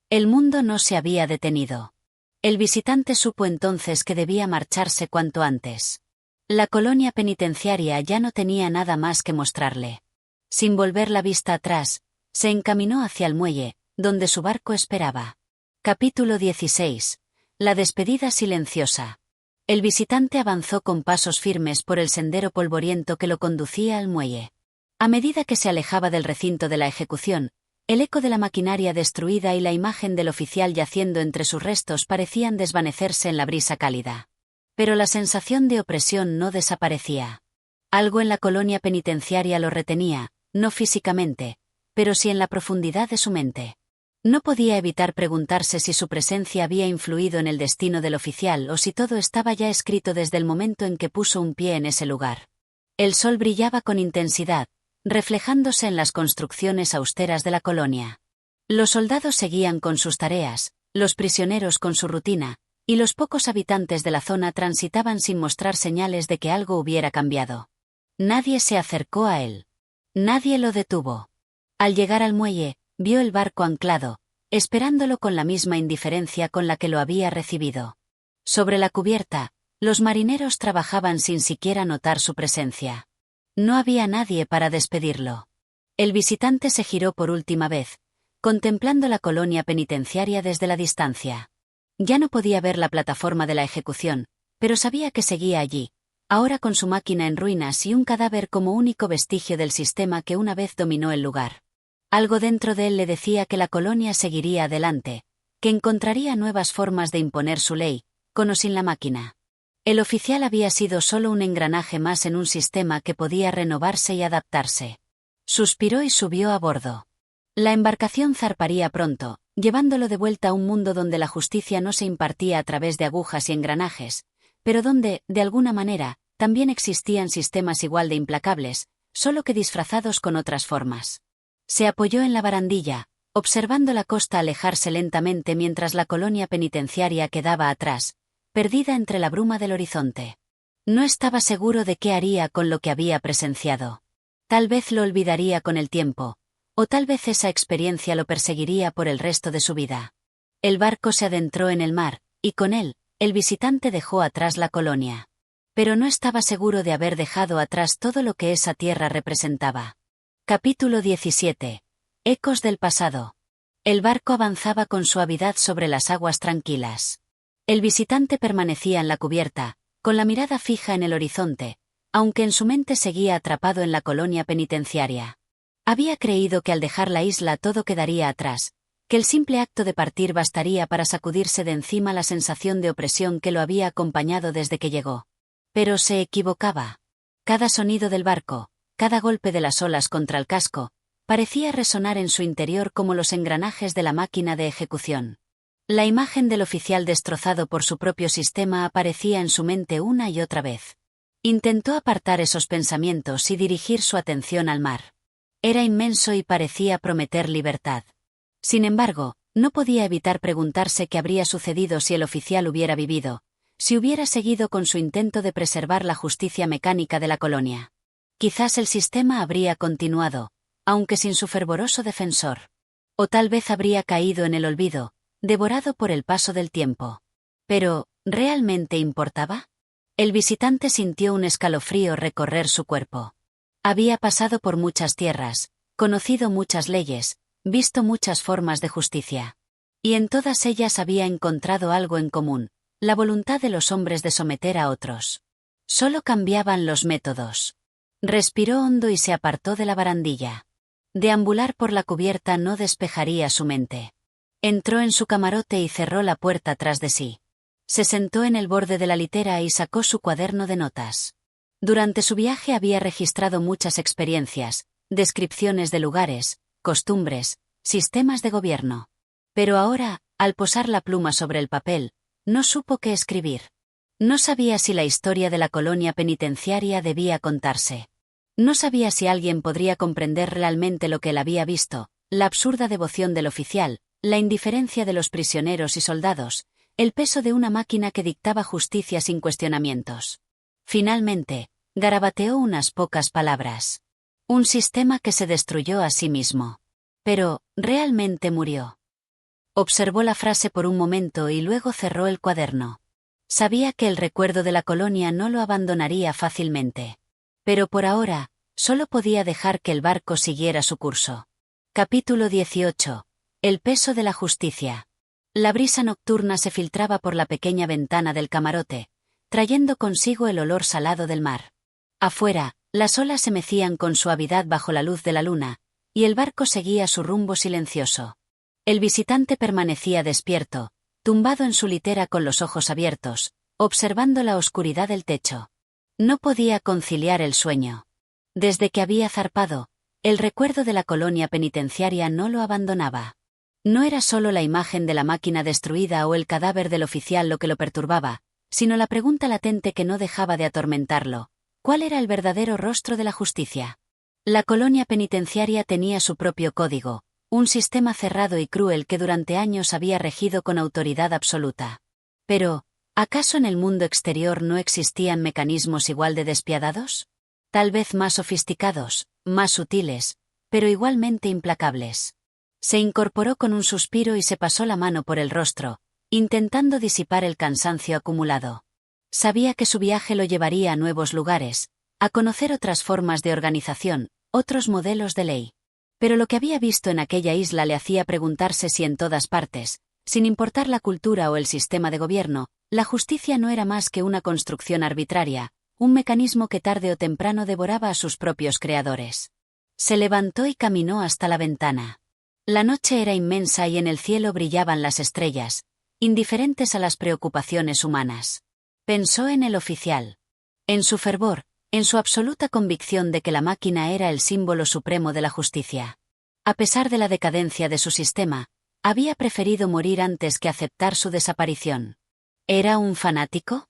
El mundo no se había detenido. El visitante supo entonces que debía marcharse cuanto antes. La colonia penitenciaria ya no tenía nada más que mostrarle. Sin volver la vista atrás, se encaminó hacia el muelle, donde su barco esperaba. Capítulo 16. La despedida silenciosa. El visitante avanzó con pasos firmes por el sendero polvoriento que lo conducía al muelle. A medida que se alejaba del recinto de la ejecución, el eco de la maquinaria destruida y la imagen del oficial yaciendo entre sus restos parecían desvanecerse en la brisa cálida. Pero la sensación de opresión no desaparecía. Algo en la colonia penitenciaria lo retenía, no físicamente, pero sí en la profundidad de su mente. No podía evitar preguntarse si su presencia había influido en el destino del oficial o si todo estaba ya escrito desde el momento en que puso un pie en ese lugar. El sol brillaba con intensidad, reflejándose en las construcciones austeras de la colonia. Los soldados seguían con sus tareas, los prisioneros con su rutina, y los pocos habitantes de la zona transitaban sin mostrar señales de que algo hubiera cambiado. Nadie se acercó a él. Nadie lo detuvo. Al llegar al muelle, vio el barco anclado, esperándolo con la misma indiferencia con la que lo había recibido. Sobre la cubierta, los marineros trabajaban sin siquiera notar su presencia. No había nadie para despedirlo. El visitante se giró por última vez, contemplando la colonia penitenciaria desde la distancia. Ya no podía ver la plataforma de la ejecución, pero sabía que seguía allí, ahora con su máquina en ruinas y un cadáver como único vestigio del sistema que una vez dominó el lugar. Algo dentro de él le decía que la colonia seguiría adelante, que encontraría nuevas formas de imponer su ley, con o sin la máquina. El oficial había sido solo un engranaje más en un sistema que podía renovarse y adaptarse. Suspiró y subió a bordo. La embarcación zarparía pronto, llevándolo de vuelta a un mundo donde la justicia no se impartía a través de agujas y engranajes, pero donde, de alguna manera, también existían sistemas igual de implacables, solo que disfrazados con otras formas. Se apoyó en la barandilla, observando la costa alejarse lentamente mientras la colonia penitenciaria quedaba atrás, perdida entre la bruma del horizonte. No estaba seguro de qué haría con lo que había presenciado. Tal vez lo olvidaría con el tiempo, o tal vez esa experiencia lo perseguiría por el resto de su vida. El barco se adentró en el mar, y con él, el visitante dejó atrás la colonia. Pero no estaba seguro de haber dejado atrás todo lo que esa tierra representaba. Capítulo 17. Ecos del pasado. El barco avanzaba con suavidad sobre las aguas tranquilas. El visitante permanecía en la cubierta, con la mirada fija en el horizonte, aunque en su mente seguía atrapado en la colonia penitenciaria. Había creído que al dejar la isla todo quedaría atrás, que el simple acto de partir bastaría para sacudirse de encima la sensación de opresión que lo había acompañado desde que llegó. Pero se equivocaba. Cada sonido del barco, cada golpe de las olas contra el casco, parecía resonar en su interior como los engranajes de la máquina de ejecución. La imagen del oficial destrozado por su propio sistema aparecía en su mente una y otra vez. Intentó apartar esos pensamientos y dirigir su atención al mar. Era inmenso y parecía prometer libertad. Sin embargo, no podía evitar preguntarse qué habría sucedido si el oficial hubiera vivido, si hubiera seguido con su intento de preservar la justicia mecánica de la colonia. Quizás el sistema habría continuado, aunque sin su fervoroso defensor. O tal vez habría caído en el olvido, devorado por el paso del tiempo. Pero, ¿realmente importaba? El visitante sintió un escalofrío recorrer su cuerpo. Había pasado por muchas tierras, conocido muchas leyes, visto muchas formas de justicia. Y en todas ellas había encontrado algo en común, la voluntad de los hombres de someter a otros. Solo cambiaban los métodos. Respiró hondo y se apartó de la barandilla. Deambular por la cubierta no despejaría su mente. Entró en su camarote y cerró la puerta tras de sí. Se sentó en el borde de la litera y sacó su cuaderno de notas. Durante su viaje había registrado muchas experiencias, descripciones de lugares, costumbres, sistemas de gobierno. Pero ahora, al posar la pluma sobre el papel, no supo qué escribir. No sabía si la historia de la colonia penitenciaria debía contarse. No sabía si alguien podría comprender realmente lo que él había visto, la absurda devoción del oficial, la indiferencia de los prisioneros y soldados, el peso de una máquina que dictaba justicia sin cuestionamientos. Finalmente, garabateó unas pocas palabras. Un sistema que se destruyó a sí mismo. Pero, ¿realmente murió? Observó la frase por un momento y luego cerró el cuaderno. Sabía que el recuerdo de la colonia no lo abandonaría fácilmente. Pero por ahora, solo podía dejar que el barco siguiera su curso. Capítulo 18. El peso de la justicia. La brisa nocturna se filtraba por la pequeña ventana del camarote, trayendo consigo el olor salado del mar. Afuera, las olas se mecían con suavidad bajo la luz de la luna, y el barco seguía su rumbo silencioso. El visitante permanecía despierto, tumbado en su litera con los ojos abiertos, observando la oscuridad del techo. No podía conciliar el sueño. Desde que había zarpado, el recuerdo de la colonia penitenciaria no lo abandonaba. No era solo la imagen de la máquina destruida o el cadáver del oficial lo que lo perturbaba, sino la pregunta latente que no dejaba de atormentarlo: ¿cuál era el verdadero rostro de la justicia? La colonia penitenciaria tenía su propio código, un sistema cerrado y cruel que durante años había regido con autoridad absoluta. Pero, ¿acaso en el mundo exterior no existían mecanismos igual de despiadados? Tal vez más sofisticados, más sutiles, pero igualmente implacables. Se incorporó con un suspiro y se pasó la mano por el rostro, intentando disipar el cansancio acumulado. Sabía que su viaje lo llevaría a nuevos lugares, a conocer otras formas de organización, otros modelos de ley. Pero lo que había visto en aquella isla le hacía preguntarse si en todas partes, sin importar la cultura o el sistema de gobierno, la justicia no era más que una construcción arbitraria, un mecanismo que tarde o temprano devoraba a sus propios creadores. Se levantó y caminó hasta la ventana. La noche era inmensa y en el cielo brillaban las estrellas, indiferentes a las preocupaciones humanas. Pensó en el oficial. En su fervor, en su absoluta convicción de que la máquina era el símbolo supremo de la justicia. A pesar de la decadencia de su sistema, había preferido morir antes que aceptar su desaparición. ¿Era un fanático?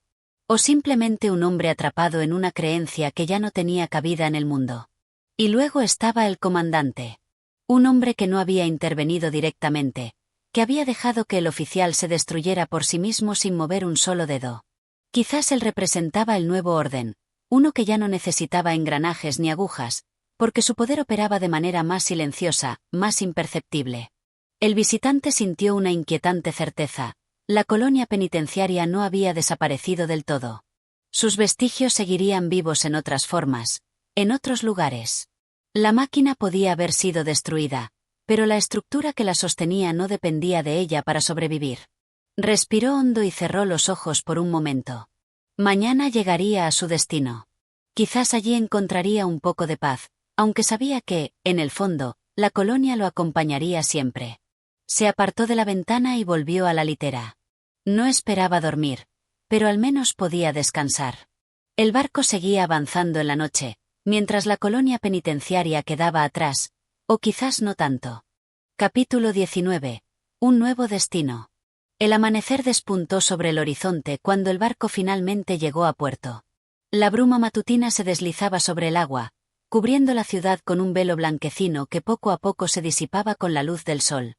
O simplemente un hombre atrapado en una creencia que ya no tenía cabida en el mundo. Y luego estaba el comandante. Un hombre que no había intervenido directamente, que había dejado que el oficial se destruyera por sí mismo sin mover un solo dedo. Quizás él representaba el nuevo orden, uno que ya no necesitaba engranajes ni agujas, porque su poder operaba de manera más silenciosa, más imperceptible. El visitante sintió una inquietante certeza: la colonia penitenciaria no había desaparecido del todo. Sus vestigios seguirían vivos en otras formas, en otros lugares. La máquina podía haber sido destruida, pero la estructura que la sostenía no dependía de ella para sobrevivir. Respiró hondo y cerró los ojos por un momento. Mañana llegaría a su destino. Quizás allí encontraría un poco de paz, aunque sabía que, en el fondo, la colonia lo acompañaría siempre. Se apartó de la ventana y volvió a la litera. No esperaba dormir, pero al menos podía descansar. El barco seguía avanzando en la noche, mientras la colonia penitenciaria quedaba atrás, o quizás no tanto. Capítulo 19. Un nuevo destino. El amanecer despuntó sobre el horizonte cuando el barco finalmente llegó a puerto. La bruma matutina se deslizaba sobre el agua, cubriendo la ciudad con un velo blanquecino que poco a poco se disipaba con la luz del sol.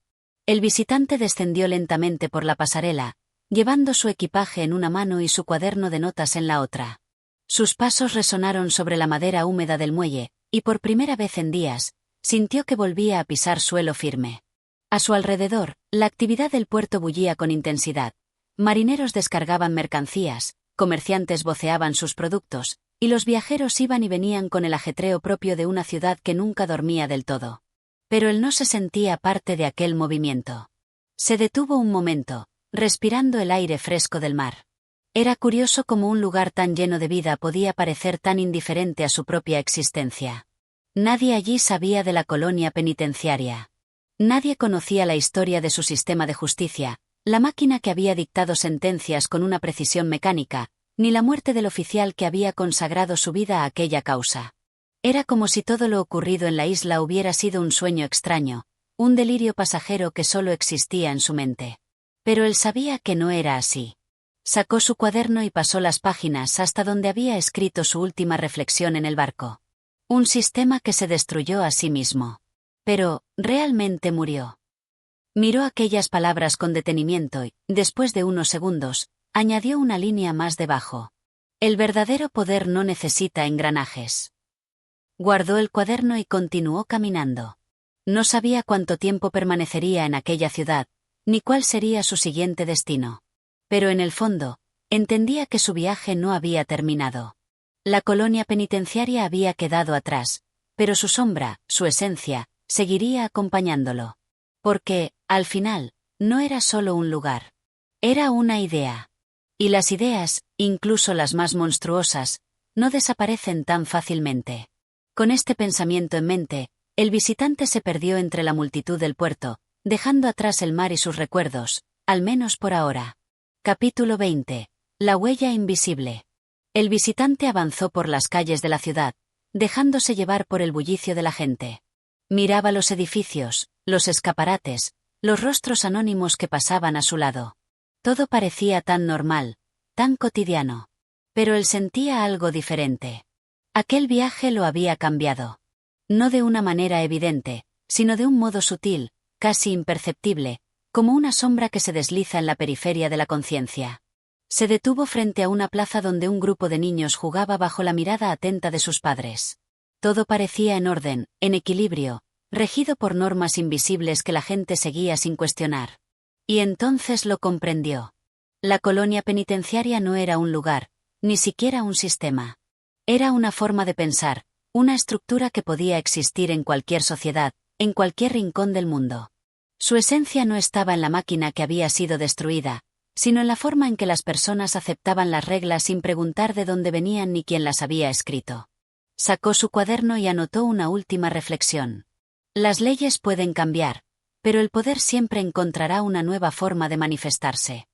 El visitante descendió lentamente por la pasarela, llevando su equipaje en una mano y su cuaderno de notas en la otra. Sus pasos resonaron sobre la madera húmeda del muelle, y por primera vez en días, sintió que volvía a pisar suelo firme. A su alrededor, la actividad del puerto bullía con intensidad. Marineros descargaban mercancías, comerciantes voceaban sus productos, y los viajeros iban y venían con el ajetreo propio de una ciudad que nunca dormía del todo. Pero él no se sentía parte de aquel movimiento. Se detuvo un momento, respirando el aire fresco del mar. Era curioso cómo un lugar tan lleno de vida podía parecer tan indiferente a su propia existencia. Nadie allí sabía de la colonia penitenciaria. Nadie conocía la historia de su sistema de justicia, la máquina que había dictado sentencias con una precisión mecánica, ni la muerte del oficial que había consagrado su vida a aquella causa. Era como si todo lo ocurrido en la isla hubiera sido un sueño extraño, un delirio pasajero que solo existía en su mente. Pero él sabía que no era así. Sacó su cuaderno y pasó las páginas hasta donde había escrito su última reflexión en el barco. Un sistema que se destruyó a sí mismo. Pero, ¿realmente murió? Miró aquellas palabras con detenimiento y, después de unos segundos, añadió una línea más debajo. El verdadero poder no necesita engranajes. Guardó el cuaderno y continuó caminando. No sabía cuánto tiempo permanecería en aquella ciudad, ni cuál sería su siguiente destino. Pero en el fondo, entendía que su viaje no había terminado. La colonia penitenciaria había quedado atrás, pero su sombra, su esencia, seguiría acompañándolo. Porque, al final, no era solo un lugar. Era una idea. Y las ideas, incluso las más monstruosas, no desaparecen tan fácilmente. Con este pensamiento en mente, el visitante se perdió entre la multitud del puerto, dejando atrás el mar y sus recuerdos, al menos por ahora. Capítulo 20. La huella invisible. El visitante avanzó por las calles de la ciudad, dejándose llevar por el bullicio de la gente. Miraba los edificios, los escaparates, los rostros anónimos que pasaban a su lado. Todo parecía tan normal, tan cotidiano. Pero él sentía algo diferente. Aquel viaje lo había cambiado. No de una manera evidente, sino de un modo sutil, casi imperceptible, como una sombra que se desliza en la periferia de la conciencia. Se detuvo frente a una plaza donde un grupo de niños jugaba bajo la mirada atenta de sus padres. Todo parecía en orden, en equilibrio, regido por normas invisibles que la gente seguía sin cuestionar. Y entonces lo comprendió. La colonia penitenciaria no era un lugar, ni siquiera un sistema. Era una forma de pensar, una estructura que podía existir en cualquier sociedad, en cualquier rincón del mundo. Su esencia no estaba en la máquina que había sido destruida, sino en la forma en que las personas aceptaban las reglas sin preguntar de dónde venían ni quién las había escrito. Sacó su cuaderno y anotó una última reflexión. Las leyes pueden cambiar, pero el poder siempre encontrará una nueva forma de manifestarse.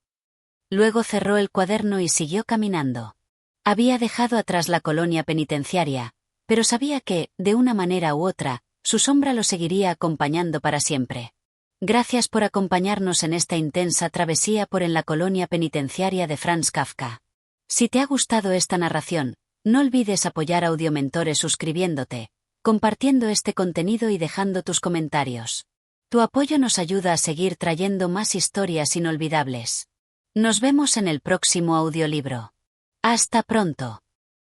Luego cerró el cuaderno y siguió caminando. Había dejado atrás la colonia penitenciaria, pero sabía que, de una manera u otra, su sombra lo seguiría acompañando para siempre. Gracias por acompañarnos en esta intensa travesía por en la colonia penitenciaria de Franz Kafka. Si te ha gustado esta narración, no olvides apoyar a Audiomentores suscribiéndote, compartiendo este contenido y dejando tus comentarios. Tu apoyo nos ayuda a seguir trayendo más historias inolvidables. Nos vemos en el próximo audiolibro. Hasta pronto.